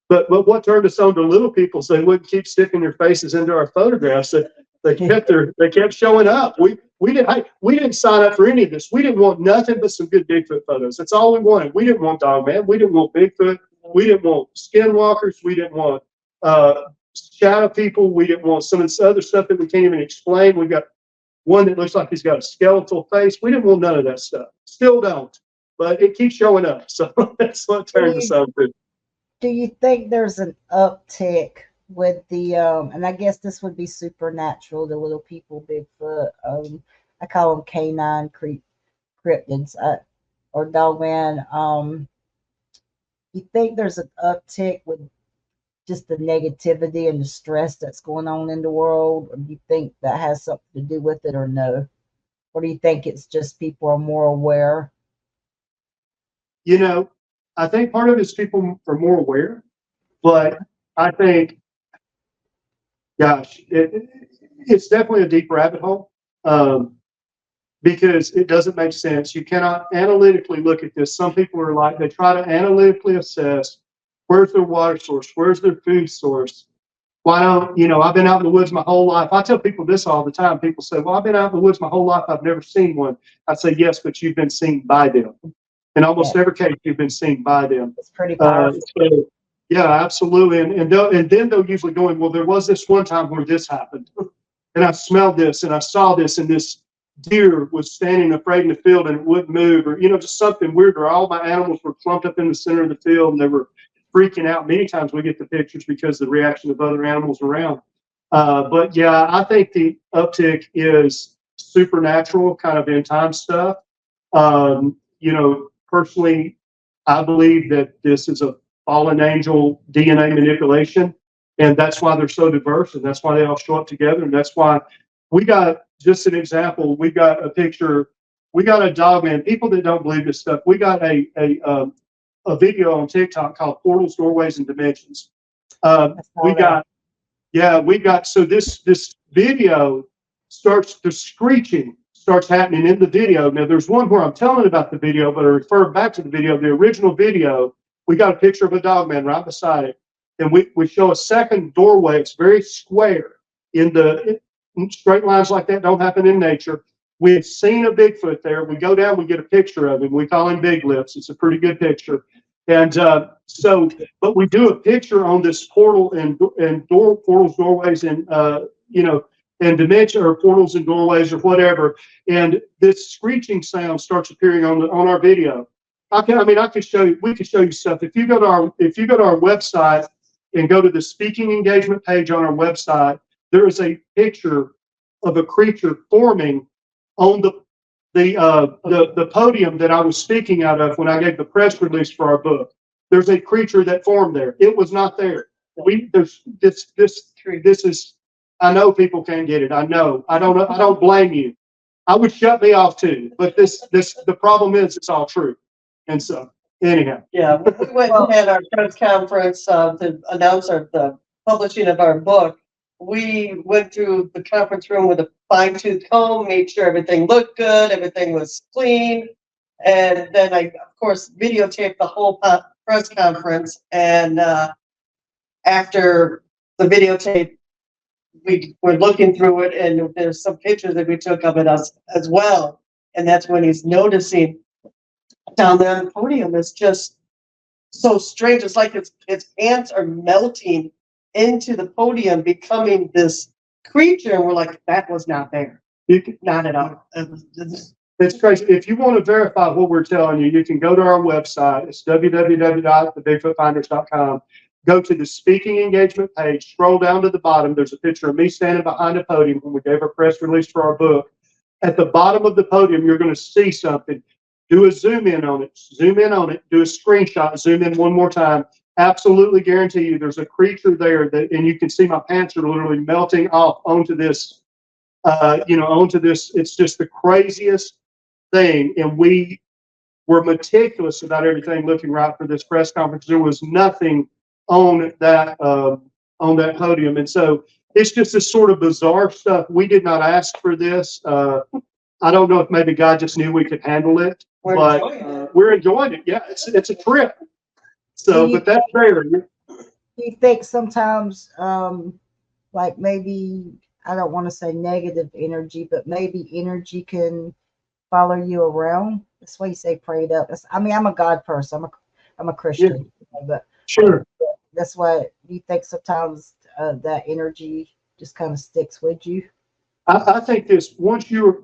[SPEAKER 2] but what turned us on to little people so they wouldn't keep sticking their faces into our photographs. They kept showing up. We didn't sign up for any of this. We didn't want nothing but some good Bigfoot photos. That's all we wanted. We didn't want Dogman. We didn't want Bigfoot. We didn't want skinwalkers. We didn't want shadow people. We didn't want some of this other stuff that we can't even explain. We got one that looks like he's got a skeletal face. We didn't want none of that stuff. Still don't. But it keeps showing up. So that's what turned us on to.
[SPEAKER 1] Do you think there's an uptick with the and I guess this would be supernatural, the little people, Bigfoot, I call them canine cryptids, or dogman, you think there's an uptick with just the negativity and the stress that's going on in the world, or do you think that has something to do with it, or no? Or do you think it's just people are more aware?
[SPEAKER 2] I think part of it is people are more aware, but I think, gosh, it's definitely a deep rabbit hole. Because it doesn't make sense. You cannot analytically look at this. Some people are like, they try to analytically assess where's their water source, where's their food source. Why don't, I've been out in the woods my whole life. I tell people this all the time. People say, well, I've been out in the woods my whole life. I've never seen one. I say, yes, but you've been seen by them. In almost every case, you've been seen by them.
[SPEAKER 1] It's pretty powerful.
[SPEAKER 2] So, yeah, absolutely. And then they'll usually go in, well, there was this one time where this happened. And I smelled this and I saw this, and this deer was standing afraid in the field and it wouldn't move, or just something weird, or all my animals were clumped up in the center of the field and they were freaking out. Many times we get the pictures because of the reaction of other animals around. But yeah, I think the uptick is supernatural, kind of end time stuff. Personally, I believe that this is a fallen angel DNA manipulation, and that's why they're so diverse, and that's why they all show up together, and that's why we got, just an example, we got a picture, we got a dog man. People that don't believe this stuff, we got a video on TikTok called Portals, Doorways, and Dimensions. We got, so this video starts, the screeching starts happening in the video. Now there's one where I'm telling about the video, but I refer back to the video, the original video. We got a picture of a dog man right beside it. And we show a second doorway. It's very square in straight lines like that don't happen in nature. We had seen a Bigfoot there. We go down, we get a picture of him. We call him Big Lips. It's a pretty good picture. And but we do a picture on this portal and portals, doorways, and and dimension, or portals and doorways, or whatever. And this screeching sound starts appearing on our video. We could show you stuff. If you go to our website and go to the speaking engagement page on our website, there is a picture of a creature forming on the podium that I was speaking out of when I gave the press release for our book. There's a creature that formed there. It was not there. This is. I know people can't get it. I know. I don't blame you. I would shut me off too. But the problem is it's all true. And so anyhow.
[SPEAKER 3] Yeah, we went and had our press conference to announce the publishing of our book. We went through the conference room with a fine-tooth comb, made sure everything looked good, everything was clean. And then I, of course, videotaped the whole press conference. And after the videotape, we were looking through it, and there's some pictures that we took of it as well. And that's when he's noticing down there on the podium is just so strange. It's like his pants are melting into the podium, becoming this creature. And we're like, that was not there. Not at all.
[SPEAKER 2] It's crazy. If you want to verify what we're telling you, you can go to our website. It's www.thebigfootfinders.com. Go to the speaking engagement page, scroll down to the bottom. There's a picture of me standing behind a podium when we gave our press release for our book. At the bottom of the podium, you're going to see something. Do a zoom in on it, do a screenshot, zoom in one more time. Absolutely guarantee you there's a creature there and you can see my pants are literally melting off onto this, It's just the craziest thing. And we were meticulous about everything looking right for this press conference. There was nothing on that podium. And so it's just this sort of bizarre stuff. We did not ask for this. I don't know if maybe God just knew we could handle it, but we're enjoying it. Yeah, it's a trip. So, but that's fair.
[SPEAKER 1] Do you think sometimes, like maybe, I don't want to say negative energy, but maybe energy can follow you around? That's why you say prayed up. I'm a God person. I'm a Christian, but
[SPEAKER 2] sure.
[SPEAKER 1] That's why you think sometimes that energy just kind of sticks with you.
[SPEAKER 2] I think this, once you're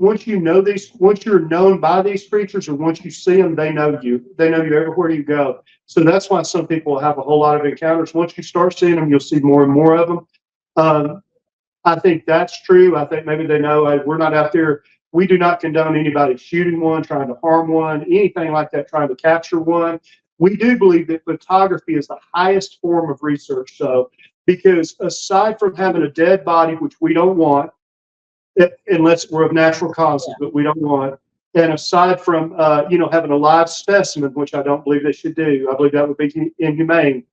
[SPEAKER 2] known by these creatures, or once you see them, they know you everywhere you go. So that's why some people have a whole lot of encounters. Once you start seeing them, you'll see more and more of them. I think that's true. I think maybe they know, hey, we're not out there. We do not condone anybody shooting one, trying to harm one, anything like that, trying to capture one. We do believe that photography is the highest form of research. So, because aside from having a dead body, which we don't want, unless we're of natural causes, but we don't want. And aside from, having a live specimen, which I don't believe they should do, I believe that would be inhumane.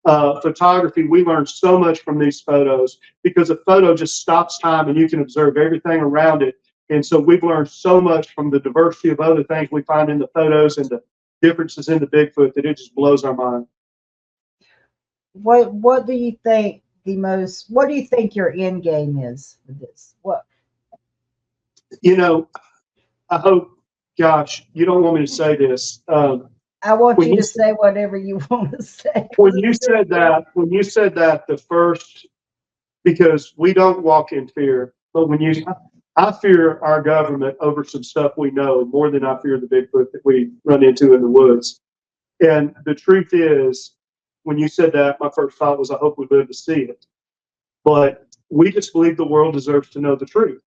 [SPEAKER 2] photography, we learn so much from these photos because a photo just stops time and you can observe everything around it. And so we've learned so much from the diversity of other things we find in the photos and the differences in the Bigfoot that it just blows our mind.
[SPEAKER 1] What do you think what do you think your end game is for this? What
[SPEAKER 2] You know, I hope, gosh, you don't want me to say this.
[SPEAKER 1] I want
[SPEAKER 2] When
[SPEAKER 1] you
[SPEAKER 2] you
[SPEAKER 1] to say whatever you want to say.
[SPEAKER 2] when you said that, the first, because we don't walk in fear, but I fear our government over some stuff we know more than I fear the Bigfoot that we run into in the woods. And the truth is, when you said that, my first thought was, I hope we live to see it. But we just believe the world deserves to know the truth.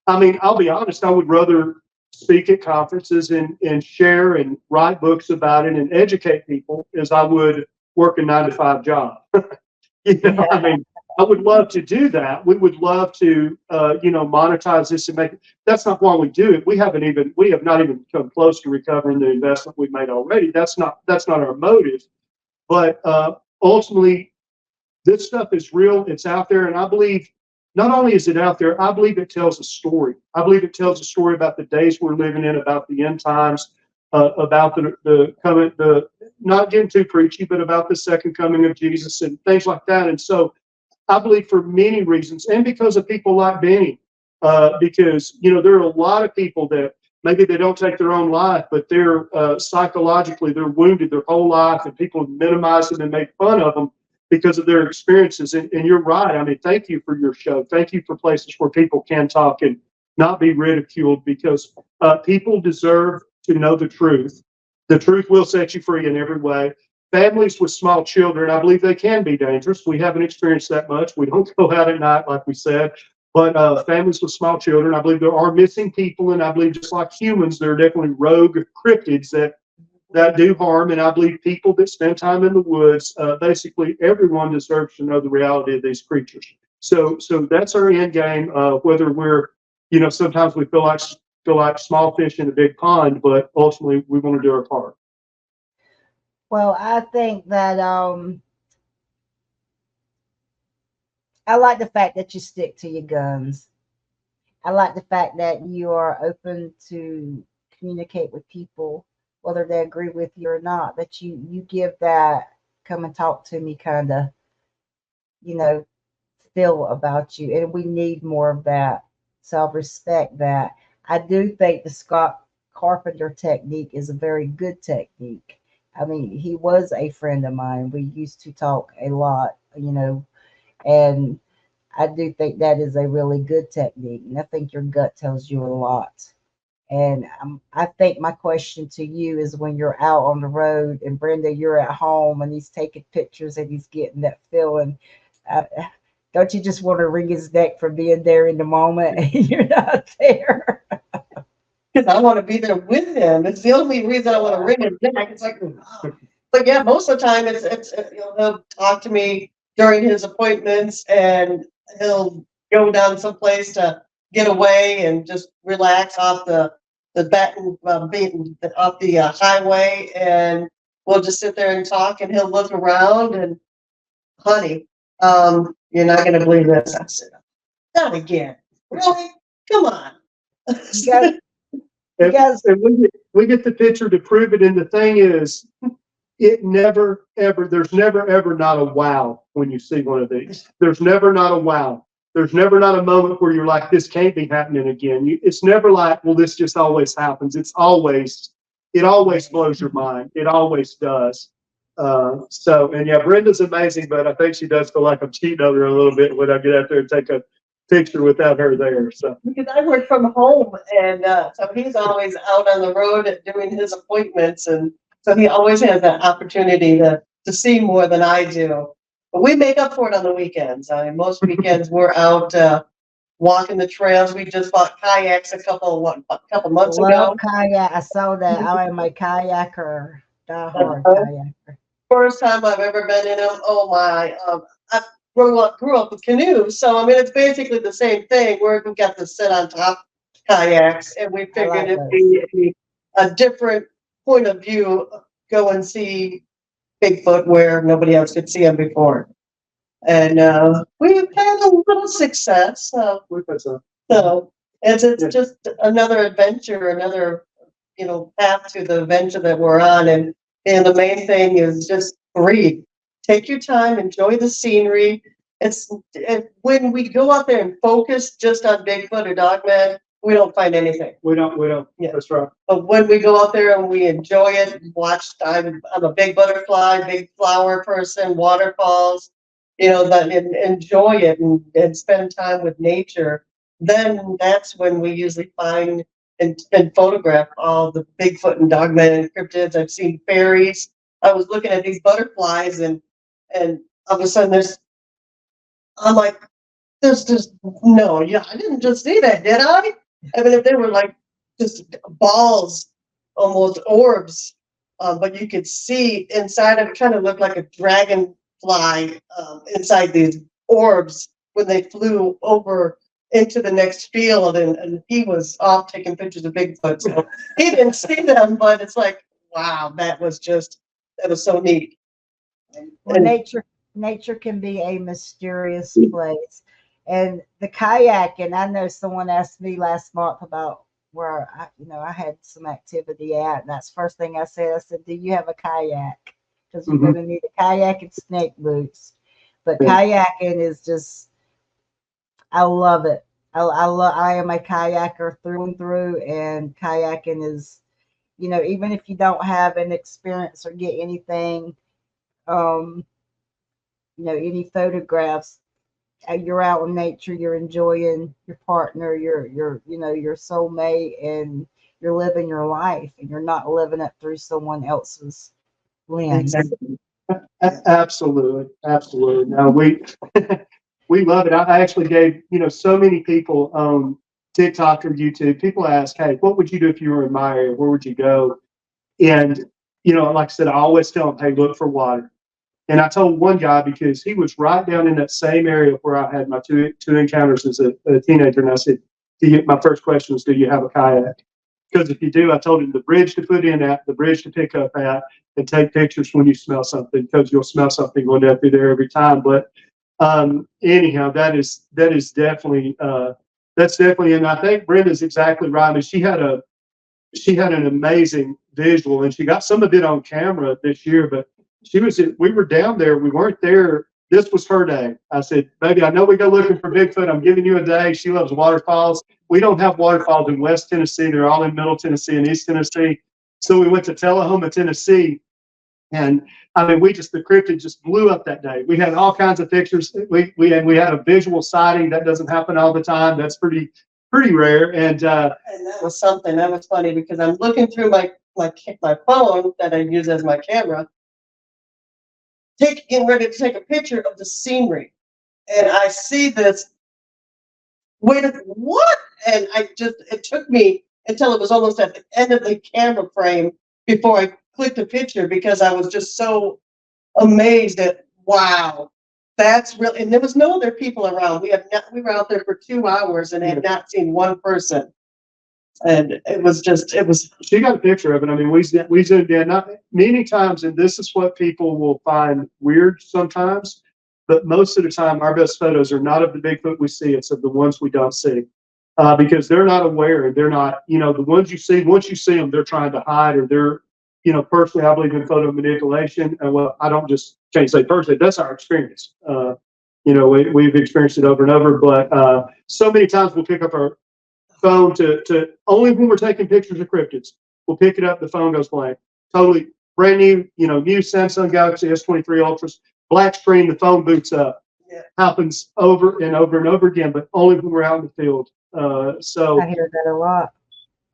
[SPEAKER 2] I mean, I'll be honest, I would rather speak at conferences and share and write books about it and educate people as I would work a 9-to-5 job. I mean, I would love to do that. We would love to, monetize this and make it. That's not why we do it. We have not even come close to recovering the investment we've made already. That's not our motive. But ultimately, this stuff is real. It's out there, and I believe not only is it out there, I believe it tells a story. I believe it tells a story about the days we're living in, about the end times, about the coming, not getting too preachy, but about the second coming of Jesus and things like that. And so, I believe for many reasons, and because of people like Benny, because there are a lot of people that maybe they don't take their own life, but they're psychologically they're wounded their whole life, and people minimize them and make fun of them because of their experiences. And you're right. I mean, thank you for your show. Thank you for places where people can talk and not be ridiculed, because people deserve to know the truth. The truth will set you free in every way. Families with small children, I believe they can be dangerous. We haven't experienced that much. We don't go out at night, like we said. But families with small children, I believe there are missing people, and I believe just like humans, there are definitely rogue cryptids that do harm. And I believe people that spend time in the woods, basically everyone deserves to know the reality of these creatures. So that's our end game. Whether we're, sometimes we feel like small fish in a big pond, but ultimately we want to do our part.
[SPEAKER 1] Well, I think that I like the fact that you stick to your guns. I like the fact that you are open to communicate with people, whether they agree with you or not. That you give that come and talk to me kind of, you know, feel about you, and we need more of that. So I respect that. I do think the Scott Carpenter technique is a very good technique. I mean, he was a friend of mine. We used to talk a lot, and I do think that is a really good technique. And I think your gut tells you a lot. And I think my question to you is, when you're out on the road and Brenda, you're at home and he's taking pictures and he's getting that feeling, uh, don't you just want to wring his neck for being there in the moment and you're not there?
[SPEAKER 3] Because I want to be there with him. It's the only reason I want to ring his neck. It's like, oh. But yeah, most of the time it's he'll talk to me during his appointments, and he'll go down someplace to get away and just relax off the batten beaten off the highway, and we'll just sit there and talk, and he'll look around and, honey, you're not going to believe this. I said, not again. Really? Come on.
[SPEAKER 1] You guys, you guys,
[SPEAKER 2] And we get the picture to prove it. And the thing is, it never, ever, there's never, ever not a wow when you see one of these. There's never not a wow. There's never not a moment where you're like, this can't be happening again. It's never like, well, this just always happens. It always blows your mind. It always does. And yeah, Brenda's amazing, but I think she does feel like I'm cheating on her a little bit when I get out there and take a picture without her there. So
[SPEAKER 3] because I work from home, and so he's always out on the road doing his appointments, and so he always has that opportunity to see more than I do. But we make up for it on the weekends. I mean, most weekends we're out walking the trails. We just bought kayaks a couple months
[SPEAKER 1] love
[SPEAKER 3] ago.
[SPEAKER 1] kayak. I saw that. I am a kayaker, diehard
[SPEAKER 3] Uh,
[SPEAKER 1] kayaker.
[SPEAKER 3] First time I've ever been in them. Oh my! I grew up with canoes, so I mean it's basically the same thing. We got to sit on top kayaks, and we
[SPEAKER 1] I
[SPEAKER 3] figured
[SPEAKER 1] like
[SPEAKER 3] it'd
[SPEAKER 1] those.
[SPEAKER 3] be a different point of view. Go and see Bigfoot where nobody else could see him before. And we've had a little success.
[SPEAKER 2] We've had some.
[SPEAKER 3] So it's
[SPEAKER 2] Yeah.
[SPEAKER 3] just another adventure, another path to the adventure that we're on. And the main thing is just breathe. Take your time, enjoy the scenery. When we go out there and focus just on Bigfoot or Dogman, we don't find anything.
[SPEAKER 2] We don't.
[SPEAKER 3] Yeah.
[SPEAKER 2] That's right.
[SPEAKER 3] But when we go out there and we enjoy it, I'm a big butterfly, big flower person, waterfalls, and enjoy it and spend time with nature, then that's when we usually find and photograph all the Bigfoot and Dogman and cryptids. I've seen fairies. I was looking at these butterflies and all of a sudden I'm like, there's just no, yeah, I didn't just see that, did I? I mean, if they were like just balls, almost orbs, but you could see inside of it, kind of looked like a dragonfly inside these orbs when they flew over into the next field, and he was off taking pictures of Bigfoot, so he didn't see them, but it's like, wow, that was so neat.
[SPEAKER 1] Well, nature can be a mysterious place. And the kayaking, I know someone asked me last month about where I had some activity at, and that's the first thing I said. I said, "Do you have a kayak? Because you're going to need a kayak and snake boots." But kayaking is just, I love it. I am a kayaker through and through, and kayaking is, even if you don't have an experience or get anything, any photographs, you're out in nature, you're enjoying your partner, your soulmate, and you're living your life, and you're not living it through someone else's lens.
[SPEAKER 3] Exactly.
[SPEAKER 2] Absolutely. No, we we love it. I actually gave so many people on TikTok or YouTube. People ask, "Hey, what would you do if you were in my area? Where would you go?" And like I said, I always tell them, "Hey, look for water." And I told one guy because he was right down in that same area where I had my two encounters as a teenager, and I said, my first question was, "Do you have a kayak?" Because if you do, I told him the bridge to put in at, the bridge to pick up at, and take pictures when you smell something, because you'll smell something going down through there every time. But anyhow, that's definitely and I think Brenda's exactly right. I mean, she had an amazing visual, and she got some of it on camera this year, but we were down there, we weren't there. This was her day. I said, "Baby, I know we go looking for Bigfoot. I'm giving you a day." She loves waterfalls. We don't have waterfalls in West Tennessee. They're all in Middle Tennessee and East Tennessee. So we went to Tullahoma, Tennessee, and I mean, the cryptid just blew up that day. We had all kinds of pictures. We had a visual sighting. That doesn't happen all the time. That's pretty rare. And
[SPEAKER 3] that was something that was funny, because I'm looking through my phone that I use as my camera, getting ready to take a picture of the scenery, and I see this. Wait, what? And it took me until it was almost at the end of the camera frame before I clicked the picture, because I was just so amazed at, wow, that's real. And there was no other people around. We were out there for 2 hours and had not seen one person. And it was.
[SPEAKER 2] She got a picture of it. I mean, we zoomed in. Not many times, and this is what people will find weird sometimes, but most of the time, our best photos are not of the Bigfoot we see; it's of the ones we don't see, because they're not aware, and they're not. The ones you see, once you see them, they're trying to hide, or they're. Personally, I believe in photo manipulation, and I don't just can't say personally. That's our experience. We've experienced it over and over, but so many times we'll pick up our phone to only when we're taking pictures of cryptids. We'll pick it up, the phone goes blank. Totally brand new, new Samsung Galaxy S23 Ultras, black screen, the phone boots up.
[SPEAKER 3] Yeah.
[SPEAKER 2] Happens over and over and over again, but only when we're out in the field. So
[SPEAKER 1] I hear that a lot.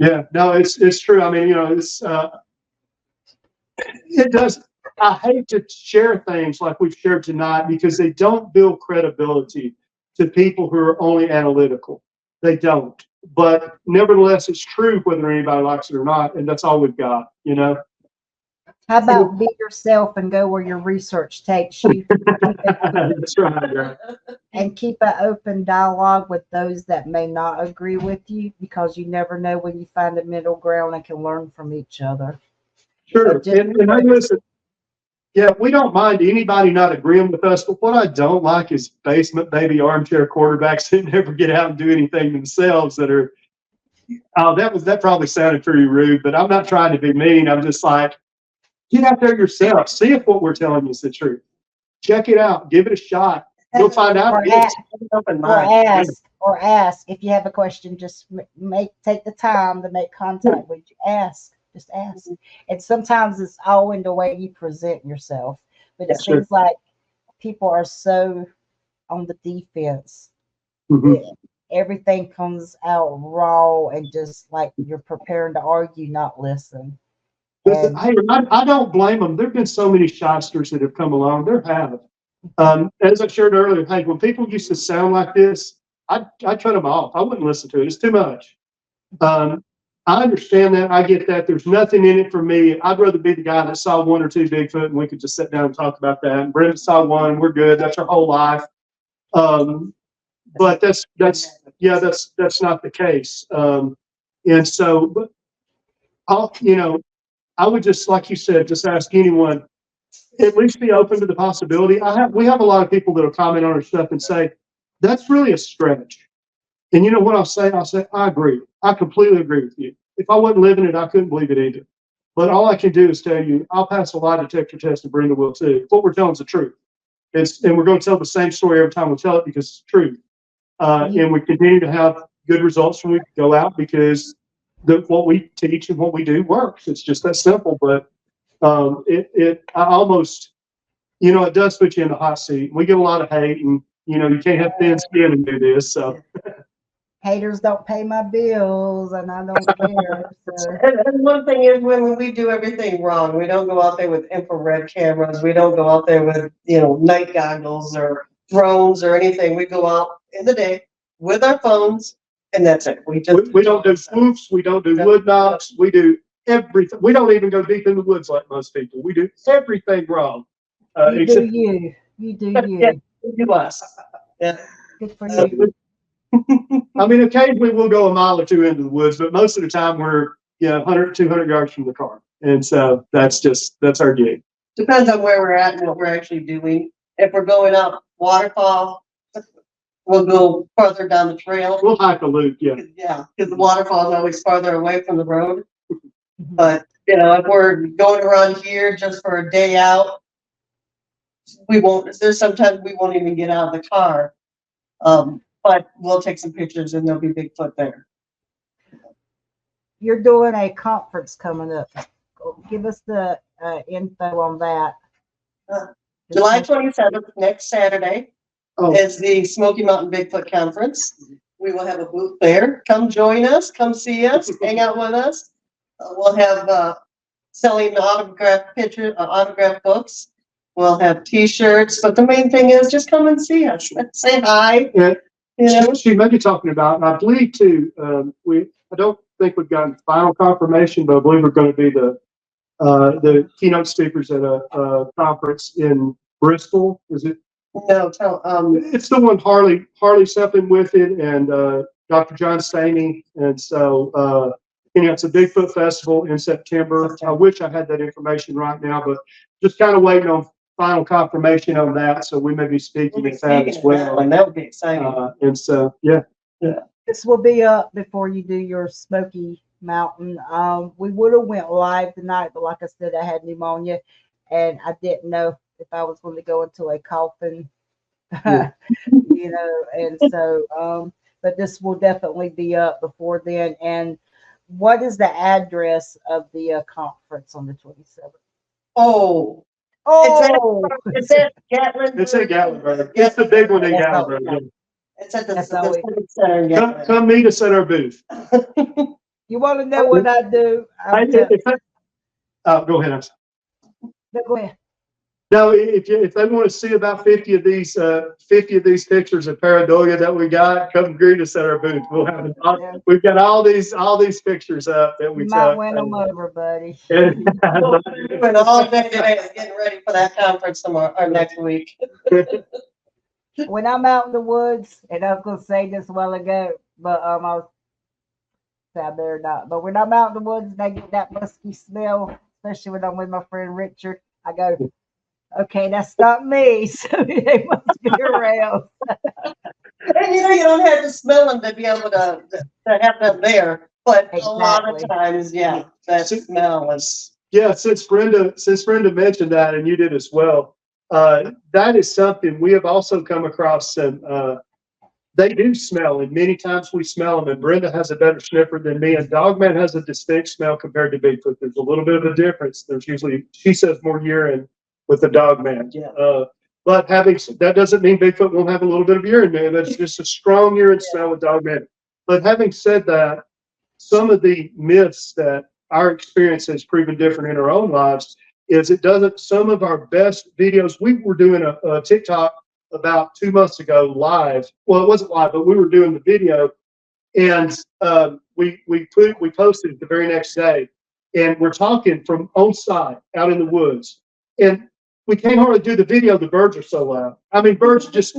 [SPEAKER 2] Yeah, no, it's true. I mean, it does. I hate to share things like we've shared tonight, because they don't build credibility to people who are only analytical. They don't. But nevertheless, it's true whether anybody likes it or not, and that's all we've got.
[SPEAKER 1] How about be yourself and go where your research takes you?
[SPEAKER 2] That's right.
[SPEAKER 1] And keep an open dialogue with those that may not agree with you, because you never know when you find a middle ground and can learn from each other.
[SPEAKER 2] Sure. And hey, listen, Yeah, we don't mind anybody not agreeing with us, but what I don't like is basement baby armchair quarterbacks that never get out and do anything themselves that are, oh, that probably sounded pretty rude, but I'm not trying to be mean. I'm just like, get out there yourself. See if what we're telling you is the truth. Check it out. Give it a shot. You'll find out.
[SPEAKER 1] Or,
[SPEAKER 2] It is.
[SPEAKER 3] Open
[SPEAKER 1] or
[SPEAKER 3] mind.
[SPEAKER 1] ask if you have a question. Just take the time to make contact with you. Just ask. And sometimes it's all in the way you present yourself. But it
[SPEAKER 2] Sure.
[SPEAKER 1] seems like people are so on the defense.
[SPEAKER 2] Mhm.
[SPEAKER 1] Everything comes out raw and just like you're preparing to argue, not listen. And
[SPEAKER 2] Hey, I don't blame them. There've been so many shysters that have come along. There have. As I shared earlier, hey, when people used to sound like this, I'd cut them off. I wouldn't listen to it. It's too much. I understand that. I get that. There's nothing in it for me. I'd rather be the guy that saw one or two Bigfoot and we could just sit down and talk about that. And Brenda saw one. We're good. That's our whole life. But that's not the case. And so, but I would just, like you said, just ask anyone, at least be open to the possibility. We have a lot of people that'll comment on our stuff and say, that's really a stretch. And you know what I'll say? I agree. I completely agree with you. If I wasn't living it, I couldn't believe it either. But all I can do is tell you, I'll pass a lie detector test and Brenda will too. What we're telling is the truth. And we're going to tell the same story every time we tell it because it's true. And we continue to have good results when we go out because what we teach and what we do works. It's just that simple. But I almost, it does put you in the hot seat. We get a lot of hate, and you can't have thin skin and do this. So
[SPEAKER 1] haters don't pay my bills, and I don't care. So.
[SPEAKER 3] And one thing is when we do everything wrong, we don't go out there with infrared cameras. We don't go out there with, night goggles or drones or anything. We go out in the day with our phones and that's it. We
[SPEAKER 2] don't do swoopes. We don't do wood knocks. We do everything. We don't even go deep in the woods like most people. We do everything wrong.
[SPEAKER 1] You do you. You do you.
[SPEAKER 3] Yeah, we do us. Yeah.
[SPEAKER 1] Good for you.
[SPEAKER 2] I mean, occasionally we'll go a mile or two into the woods, but most of the time we're 100, 200 yards from the car. And so that's our gig.
[SPEAKER 3] Depends on where we're at and what we're actually doing. If we're going up waterfall, we'll go farther down the trail.
[SPEAKER 2] We'll hike a loop, yeah.
[SPEAKER 3] Yeah, because the waterfall is always farther away from the road. But, if we're going around here just for a day out, there's sometimes we won't even get out of the car. But we'll take some pictures and there'll be Bigfoot there.
[SPEAKER 1] You're doing a conference coming up. Give us the info on that.
[SPEAKER 3] July 27th, next Saturday, is the Smoky Mountain Bigfoot Conference. We will have a booth there. Come join us. Come see us. Hang out with us. We'll have selling autographed books. We'll have T-shirts. But the main thing is just come and see us. Say hi.
[SPEAKER 2] Yeah. She may be talking about, and I believe too, I don't think we've gotten final confirmation, but I believe we're going to be the keynote speakers at a conference in Bristol. Is it?
[SPEAKER 3] No,
[SPEAKER 2] it's the one Harley something with it, and Dr. John Staney, and so it's a Bigfoot festival in September. I wish I had that information right now, but just kind of waiting on final confirmation on that. So we may be speaking at that as well,
[SPEAKER 3] and that would be exciting.
[SPEAKER 2] And so yeah.
[SPEAKER 1] This will be up before you do your Smoky Mountain. We would have went live tonight, but like I said, I had pneumonia, and I didn't know if I was going to go into a coffin, and so, but this will definitely be up before then. And what is the address of the conference on the 27th?
[SPEAKER 3] It's at Gatlinburg.
[SPEAKER 2] It's at Gatlinburg. It's the big one in Gatlinburg.
[SPEAKER 3] It's at the center in Gatlinburg.
[SPEAKER 2] Come meet us at our booth.
[SPEAKER 1] You want to know what I do?
[SPEAKER 2] Go ahead.
[SPEAKER 1] Go ahead.
[SPEAKER 2] No, if they want to see about 50 of these pictures of pareidolia that we got, come greet us at our booth. We've got all these pictures up that we
[SPEAKER 1] might win them over, buddy.
[SPEAKER 3] We're all day today getting ready for that conference tomorrow or next week.
[SPEAKER 1] When I'm out in the woods, and I was gonna say this a while ago, but I was out there not. But when I'm out in the woods and I get that musky smell, especially when I'm with my friend Richard, I go, Okay, that's not me, so they must be around.
[SPEAKER 3] And you don't have to smell them to be able to have them there. But a lot of
[SPEAKER 1] Exactly.
[SPEAKER 3] times, yeah, that smell is.
[SPEAKER 2] Yeah, since Brenda mentioned that, and you did as well, that is something we have also come across. And they do smell, and many times we smell them. And Brenda has a better sniffer than me, and Dogman has a distinct smell compared to Bigfoot. There's a little bit of a difference. There's usually, she says, more urine with the Dogman.
[SPEAKER 3] Yeah.
[SPEAKER 2] But that doesn't mean Bigfoot won't have a little bit of urine, man. That's just a strong urine smell with Dogman. But having said that, some of the myths that our experience has proven different in our own lives is it doesn't. Some of our best videos, we were doing a TikTok about 2 months ago live. Well, it wasn't live, but we were doing the video, and we posted it the very next day, and we're talking from on site out in the woods, and we can't hardly do the video. The birds are so loud. I mean, birds just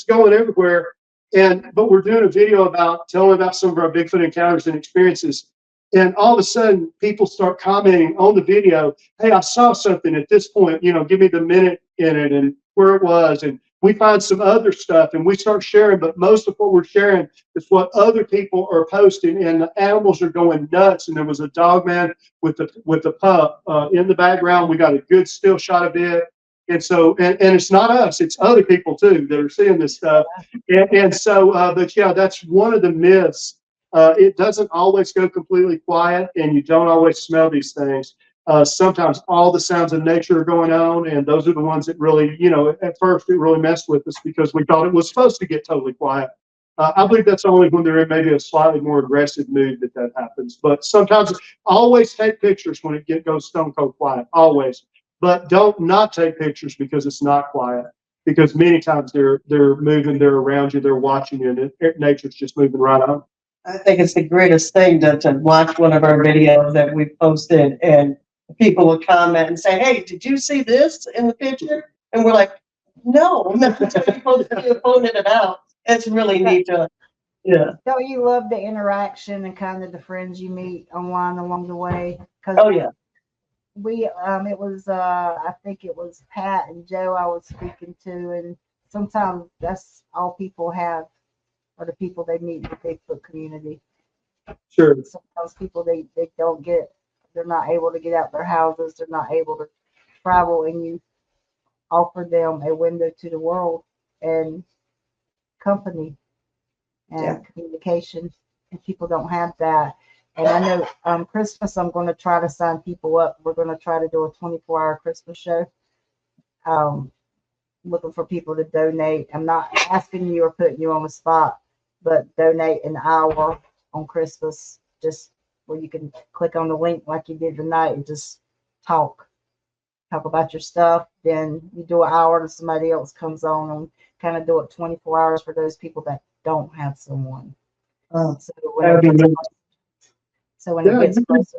[SPEAKER 2] going everywhere. But we're doing a video about telling about some of our Bigfoot encounters and experiences. And all of a sudden, people start commenting on the video. Hey, I saw something at this point. Give me the minute in it and where it was. And we find some other stuff and we start sharing. But most of what we're sharing is what other people are posting. And the animals are going nuts. And there was a dog man with the pup in the background. We got a good still shot of it. And so, and it's not us, it's other people too that are seeing this stuff. But yeah, that's one of the myths. It doesn't always go completely quiet, and you don't always smell these things. Sometimes all the sounds of nature are going on, and those are the ones that really, at first it really messed with us because we thought it was supposed to get totally quiet. I believe that's only when they're in maybe a slightly more aggressive mood that happens. But sometimes, always take pictures when it goes stone cold quiet, always. But don't not take pictures because it's not quiet. Because many times they're moving, they're around you, they're watching you, and nature's just moving right on.
[SPEAKER 3] I think it's the greatest thing to watch one of our videos that we posted, and people will comment and say, "Hey, did you see this in the picture?" And we're like, "No, no." You pointed it out. It's really neat to, yeah.
[SPEAKER 1] Don't you love the interaction and kind of the friends you meet online along the way?
[SPEAKER 3] Oh yeah.
[SPEAKER 1] It was I think it was Pat and Joe I was speaking to, and sometimes that's all people have are the people they meet in the Bigfoot community.
[SPEAKER 2] Sure.
[SPEAKER 1] Sometimes people they don't get, they're not able to get out their houses, they're not able to travel, and you offer them a window to the world and company and communication, and people don't have that. And I know Christmas, I'm going to try to sign people up. We're going to try to do a 24-hour Christmas show. Looking for people to donate. I'm not asking you or putting you on the spot, but donate an hour on Christmas, just where you can click on the link like you did tonight and just talk about your stuff. Then you do an hour and somebody else comes on and kind of do it 24 hours for those people that don't have someone. So when it gets closer.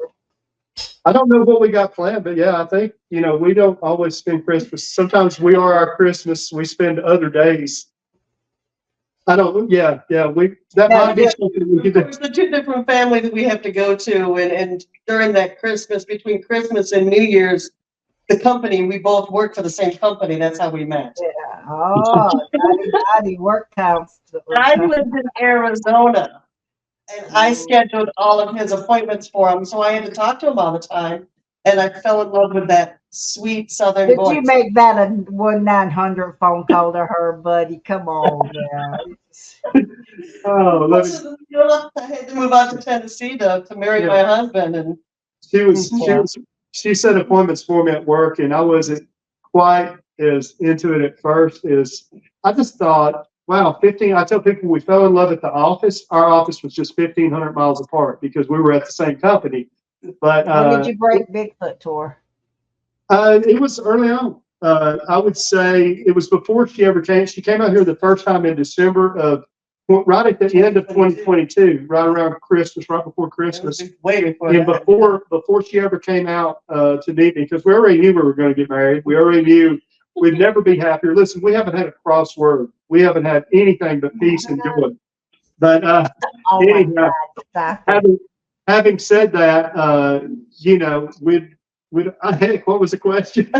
[SPEAKER 2] I don't know what we got planned, but yeah, I think, we don't always spend Christmas. Sometimes we are our Christmas. We spend other days. That might be something we could do.
[SPEAKER 3] There's the two different families that we have to go to, and during that Christmas, between Christmas and New Year's, the company, we both work for the same company. That's how we met.
[SPEAKER 1] Yeah. Oh, naughty work counts.
[SPEAKER 3] I lived in Arizona, and I scheduled all of his appointments for him, so I had to talk to him all the time. And I fell in love with that sweet Southern voice.
[SPEAKER 1] Did you make that a 1-900 phone call to her, buddy? Come on, yeah.
[SPEAKER 3] I had to move out to Tennessee to marry my husband, and
[SPEAKER 2] she set appointments for me at work, and I wasn't quite as into it at first. I just thought, wow, 15. I tell people we fell in love at the office. Our office was just 1,500 miles apart because we were at the same company. But
[SPEAKER 1] when did you break Bigfoot tour?
[SPEAKER 2] It was early on. I would say it was before she ever came. She came out here the first time in December right at the end of 2022, right around Christmas, right before Christmas.
[SPEAKER 3] Way before.
[SPEAKER 2] And before she ever came out to meet me, because we already knew we were going to get married. We already knew we'd never be happier. Listen, we haven't had a cross word. We haven't had anything but peace and joy. But anyhow, having said that, what was the question?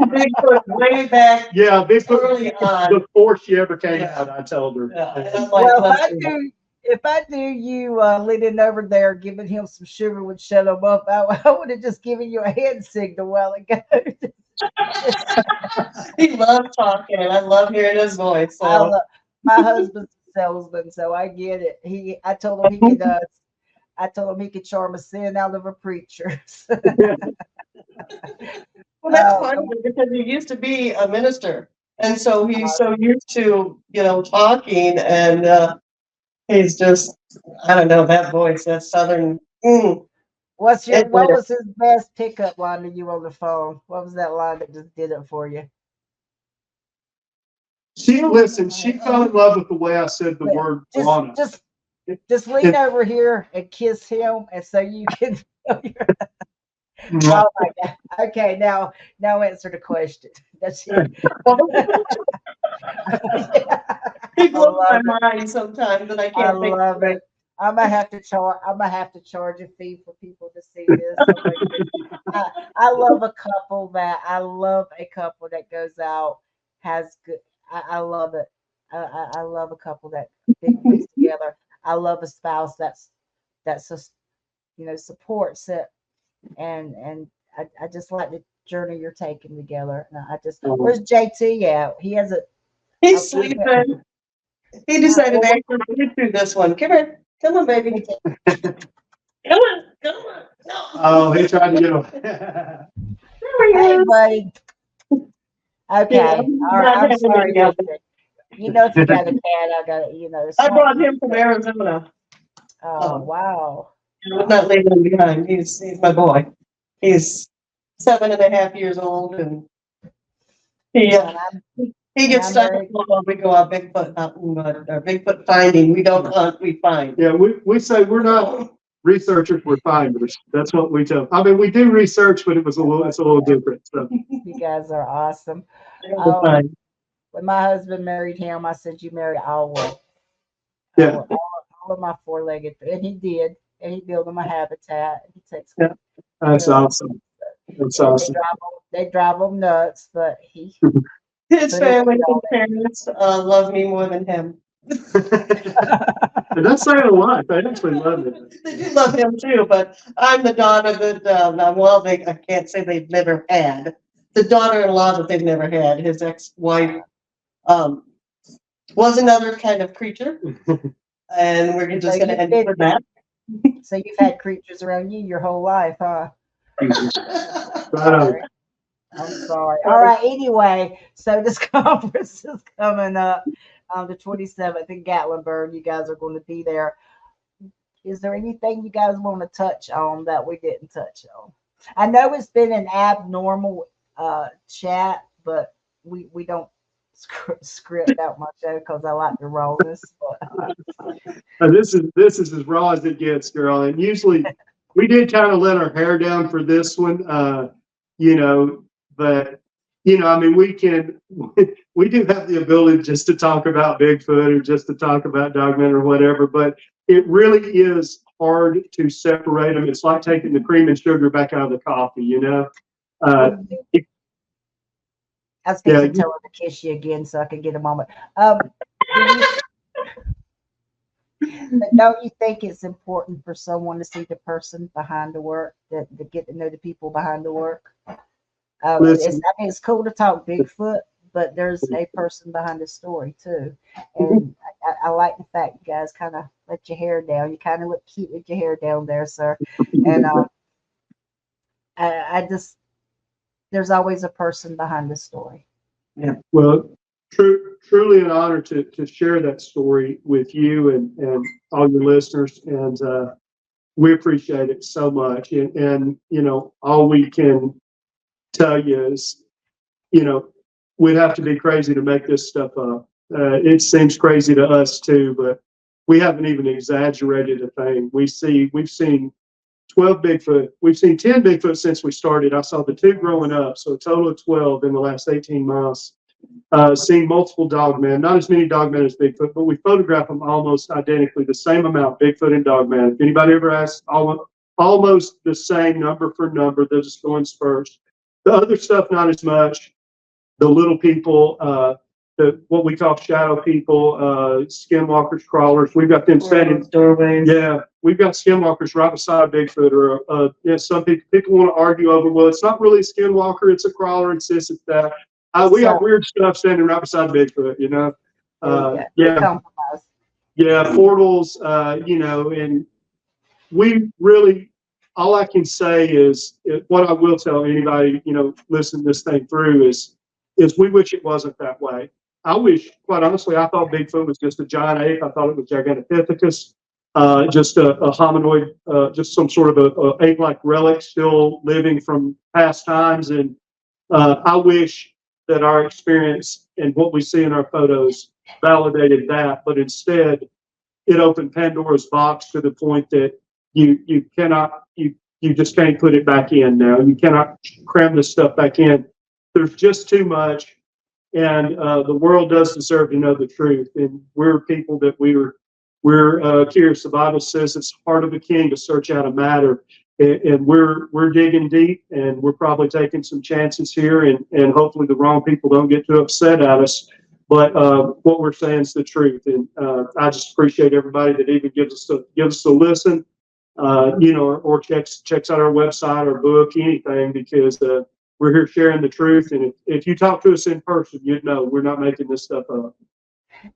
[SPEAKER 3] Bigfoot way back
[SPEAKER 2] Yeah, Bigfoot,
[SPEAKER 3] early on.
[SPEAKER 2] before she ever came out, I told her.
[SPEAKER 3] Yeah, and I'm like,
[SPEAKER 1] Well,
[SPEAKER 3] listen,
[SPEAKER 1] if I knew you leaning over there giving him some sugar would shut him up, I would have just given you a hand signal a while ago.
[SPEAKER 3] he loves talking, and I love hearing his voice.
[SPEAKER 1] I
[SPEAKER 3] So
[SPEAKER 1] love my husband's a salesman, so I get it. I told him he could. I told him he could charm a sin out of a preacher.
[SPEAKER 3] well, that's
[SPEAKER 1] uh,
[SPEAKER 3] funny because he used to be a minister, and so he's so used to talking, and he's just I don't know that voice, that southern.
[SPEAKER 1] what
[SPEAKER 3] It,
[SPEAKER 1] was his best pickup line to you on the phone? What was that line that just did it for you?
[SPEAKER 2] She fell in love with the way I said the word Donna.
[SPEAKER 1] Just lean over here and kiss him, and so you can. Oh my God. Okay, now answer the question. That's it.
[SPEAKER 3] he blows my
[SPEAKER 1] it.
[SPEAKER 3] mind sometimes, and I
[SPEAKER 1] I
[SPEAKER 3] can't think
[SPEAKER 1] love
[SPEAKER 3] of it.
[SPEAKER 1] it. I'm gonna have to charge. I'm gonna have to charge a fee for people to see this. I love a couple that goes out, has good. I love it. I love a couple that Bigfoot's together. I love a spouse that's just supports it, and I just like the journey you're taking together. And where's JT at? He has a.
[SPEAKER 3] He's sleeping. He decided to actually sleep through this one. Come on, baby. Come on. No.
[SPEAKER 2] Oh, he tried to get him.
[SPEAKER 1] Hey, buddy. Okay.
[SPEAKER 3] Yeah,
[SPEAKER 1] All right. I'm sorry.
[SPEAKER 3] yet.
[SPEAKER 1] If you got a cat, I got
[SPEAKER 3] I brought him from Arizona.
[SPEAKER 1] Oh, wow.
[SPEAKER 3] I'm not leaving him behind. He's my boy. He's 7.5 years old, and he gets stuck when we go out Bigfoot hunting, or Bigfoot finding. We don't hunt, we find.
[SPEAKER 2] Yeah, we say we're not researchers, we're finders. That's what we tell. I mean, we do research, but it's a little different. So.
[SPEAKER 1] You guys are awesome.
[SPEAKER 3] Fine.
[SPEAKER 1] When my husband married him, I said, "You marry all of my four-legged," and he did. And he built them a habitat. He takes.
[SPEAKER 2] Yeah, that's awesome. That's awesome.
[SPEAKER 1] They drive them nuts, but
[SPEAKER 3] his family, his parents love me more than him.
[SPEAKER 2] And that's saying a lot. They actually love it.
[SPEAKER 3] They do love him too, but I'm the daughter that I can't say they've never had. The daughter-in-law that they've never had. His ex-wife was another kind of creature, and we're just going to end with that.
[SPEAKER 1] So you've had creatures around you your whole life, huh?
[SPEAKER 2] Right.
[SPEAKER 1] I'm sorry. All right. Anyway, so this conference is coming up on the 27th in Gatlinburg. You guys are going to be there. Is there anything you guys want to touch on that we didn't touch on? I know it's been an abnormal chat, but we don't script out my show because I like the rawness.
[SPEAKER 2] This is as raw as it gets, girl. And usually we did kind of let our hair down for this one, but I mean, we do have the ability just to talk about Bigfoot or just to talk about Dogman or whatever, but it really is hard to separate them. It's like taking the cream and sugar back out of the coffee,
[SPEAKER 1] I was going to tell her to kiss you again so I can get a moment. But don't you think it's important for someone to see the person behind the work, to get to know the people behind the work? It's cool to talk Bigfoot, but there's a person behind the story too. And I like the fact you guys kind of let your hair down. You kind of look cute with your hair down there, sir. And I just, there's always a person behind the story.
[SPEAKER 2] Yeah. Well, truly an honor to share that story with you and all your listeners. And we appreciate it so much. And all we can tell you is, we'd have to be crazy to make this stuff up. It seems crazy to us too, but we haven't even exaggerated a thing. We've seen 12 Bigfoot. We've seen 10 Bigfoot since we started. I saw the 2 growing up, so a total of 12 in the last 18 months. Seen multiple dogmen, not as many dogmen as Bigfoot, but we photograph them almost identically, the same amount, Bigfoot and dogman. If anybody ever asks, almost the same number for number, they're just going spurs. The other stuff, not as much. The little people, what we call shadow people, skinwalkers, crawlers. We've got them standing
[SPEAKER 3] doorways.
[SPEAKER 2] Yeah, we've got skinwalkers right beside Bigfoot. Or some people want to argue over. Well, it's not really a skinwalker; it's a crawler. It's this, it's that. We got weird stuff standing right beside Bigfoot. Yeah, yeah, portals. And we really. All I can say is what I will tell anybody, listen to this thing through is we wish it wasn't that way. I wish, quite honestly, I thought Bigfoot was just a giant ape. I thought it was Gigantopithecus, just a hominoid, just some sort of a ape-like relic still living from past times. And I wish that our experience and what we see in our photos validated that, but instead it opened Pandora's box to the point that you cannot, you just can't put it back in now. You cannot cram this stuff back in. There's just too much. And the world does deserve to know the truth. And we're people that we're curious. The Bible says it's the heart of a king to search out a matter. And we're digging deep, and we're probably taking some chances here. And hopefully the wrong people don't get too upset at us. But what we're saying is the truth. And I just appreciate everybody that even gives us a listen, or checks out our website or book, anything, because we're here sharing the truth. And if you talk to us in person, you'd know we're not making this stuff up.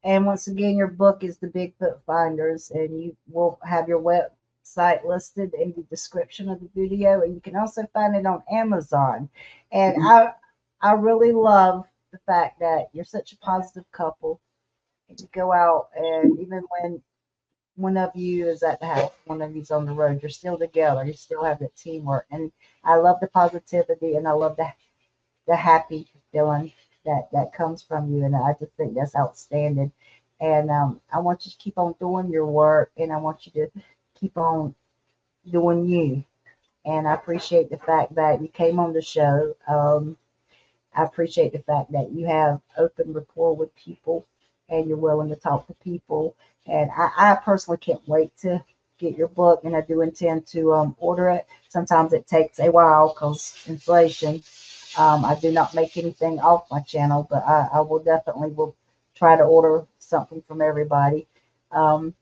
[SPEAKER 1] And once again, your book is the Bigfoot Finders, and you will have your website listed in the description of the video, and you can also find it on Amazon. And I really love the fact that you're such a positive couple. You go out, and even when one of you is at the house, one of you's on the road, you're still together. You still have the teamwork. And I love the positivity, and I love the happy feeling that comes from you. And I just think that's outstanding. And I want you to keep on doing your work, and I want you to keep on doing you. And I appreciate the fact that you came on the show. I appreciate the fact that you have open rapport with people, and you're willing to talk to people. And I personally can't wait to get your book, and I do intend to order it. Sometimes it takes a while because inflation. I do not make anything off my channel, but I will definitely will try to order something from everybody. Going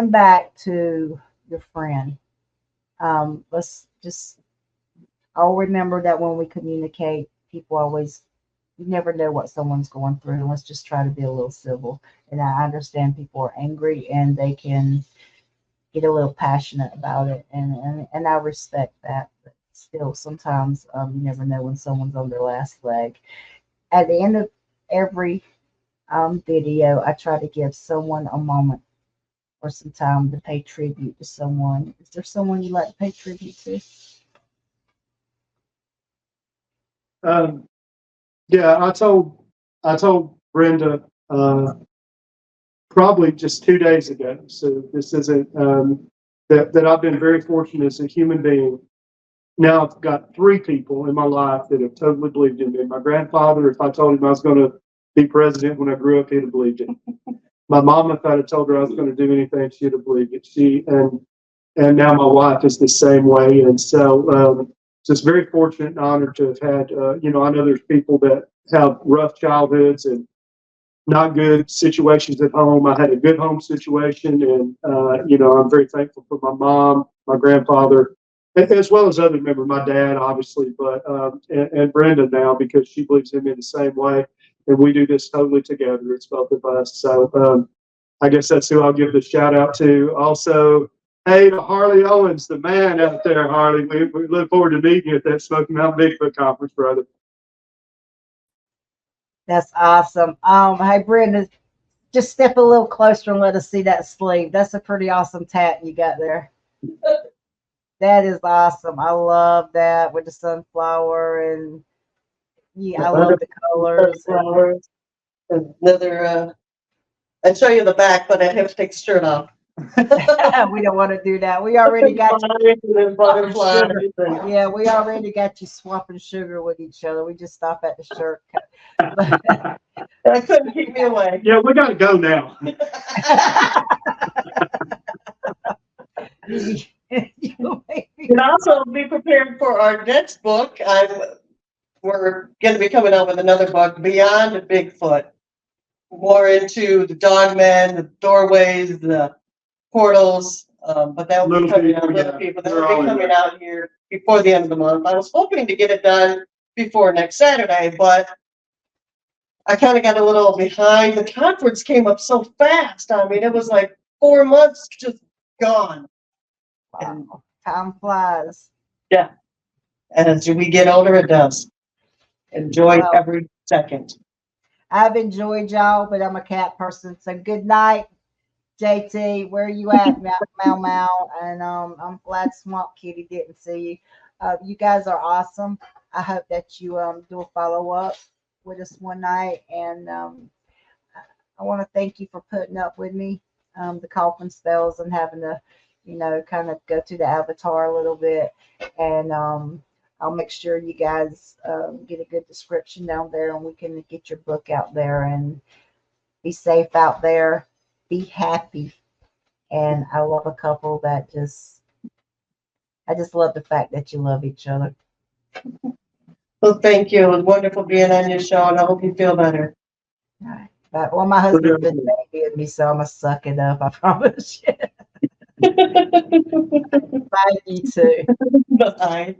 [SPEAKER 1] back to your friend, let's just I'll remember that when we communicate, people always, you never know what someone's going through, and let's just try to be a little civil. And I understand people are angry and they can get a little passionate about it, and I respect that. But still, sometimes you never know when someone's on their last leg. At the end of every video, I try to give someone a moment or some time to pay tribute to someone. Is there someone you'd like to pay tribute to?
[SPEAKER 2] Yeah, I told Brenda probably just 2 days ago. So this isn't that I've been very fortunate as a human being. Now I've got 3 people in my life that have totally believed in me. My grandfather, if I told him I was going to be president when I grew up, he'd have believed it. My mom, if I'd have told her I was going to do anything, she'd have believed it. And now my wife is the same way. And so just very fortunate and honored to have had, I know there's people that have rough childhoods and not good situations at home. I had a good home situation, and I'm very thankful for my mom, my grandfather, as well as other members, my dad, obviously, but and Brenda now, because she believes in me the same way, and we do this totally together. It's both of us. So I guess that's who I'll give the shout out to. Also, hey, to Harley Owens, the man out there, Harley. We look forward to meeting you at that Smoky Mountain Bigfoot conference, brother.
[SPEAKER 1] That's awesome. Hey Brenda, just step a little closer and let us see that sleeve. That's a pretty awesome tat you got there. That is awesome. I love that with the sunflower, and yeah, I love the colors.
[SPEAKER 3] Flowers. Another. I'd show you the back, but I'd have to take the shirt off.
[SPEAKER 1] We don't want to do that. We already got you.
[SPEAKER 3] Butterflies.
[SPEAKER 1] Yeah, we already got you swapping sugar with each other. We just stop at the shirt.
[SPEAKER 3] I couldn't keep me away.
[SPEAKER 2] Yeah, we got to go now.
[SPEAKER 1] You make me
[SPEAKER 3] And also be prepared for our next book. We're going to be coming out with another book, Beyond Bigfoot. More into the dogmen, the doorways, the portals, but that will be
[SPEAKER 2] Little
[SPEAKER 3] coming out,
[SPEAKER 2] people,
[SPEAKER 3] little
[SPEAKER 2] yeah.
[SPEAKER 3] people, that
[SPEAKER 2] They're
[SPEAKER 3] will
[SPEAKER 2] all
[SPEAKER 3] be
[SPEAKER 2] in
[SPEAKER 3] coming
[SPEAKER 2] there.
[SPEAKER 3] out here before the end of the month. I was hoping to get it done before next Saturday, but I kind of got a little behind. The conference came up so fast. I mean, it was like 4 months just gone. And
[SPEAKER 1] Wow. Time flies.
[SPEAKER 3] yeah, as we get older, it does. Enjoy
[SPEAKER 1] Well,
[SPEAKER 3] every second.
[SPEAKER 1] I've enjoyed y'all, but I'm a cat person. So good night, JT. Where you at, Mau Mau? And I'm glad Swamp Kitty didn't see you. You guys are awesome. I hope that you do a follow up with us one night. And I want to thank you for putting up with me, the coughing spells and having to, kind of go through the avatar a little bit. And I'll make sure you guys get a good description down there and we can get your book out there and be safe out there. Be happy. And I love a couple that I just love the fact that you love each other.
[SPEAKER 3] Well, thank you. It was wonderful being on your show, and I hope you feel better.
[SPEAKER 1] All right. But, well, my husband's been babying me, so I'm going to suck it up. I promise you. Bye, you too.
[SPEAKER 3] Bye.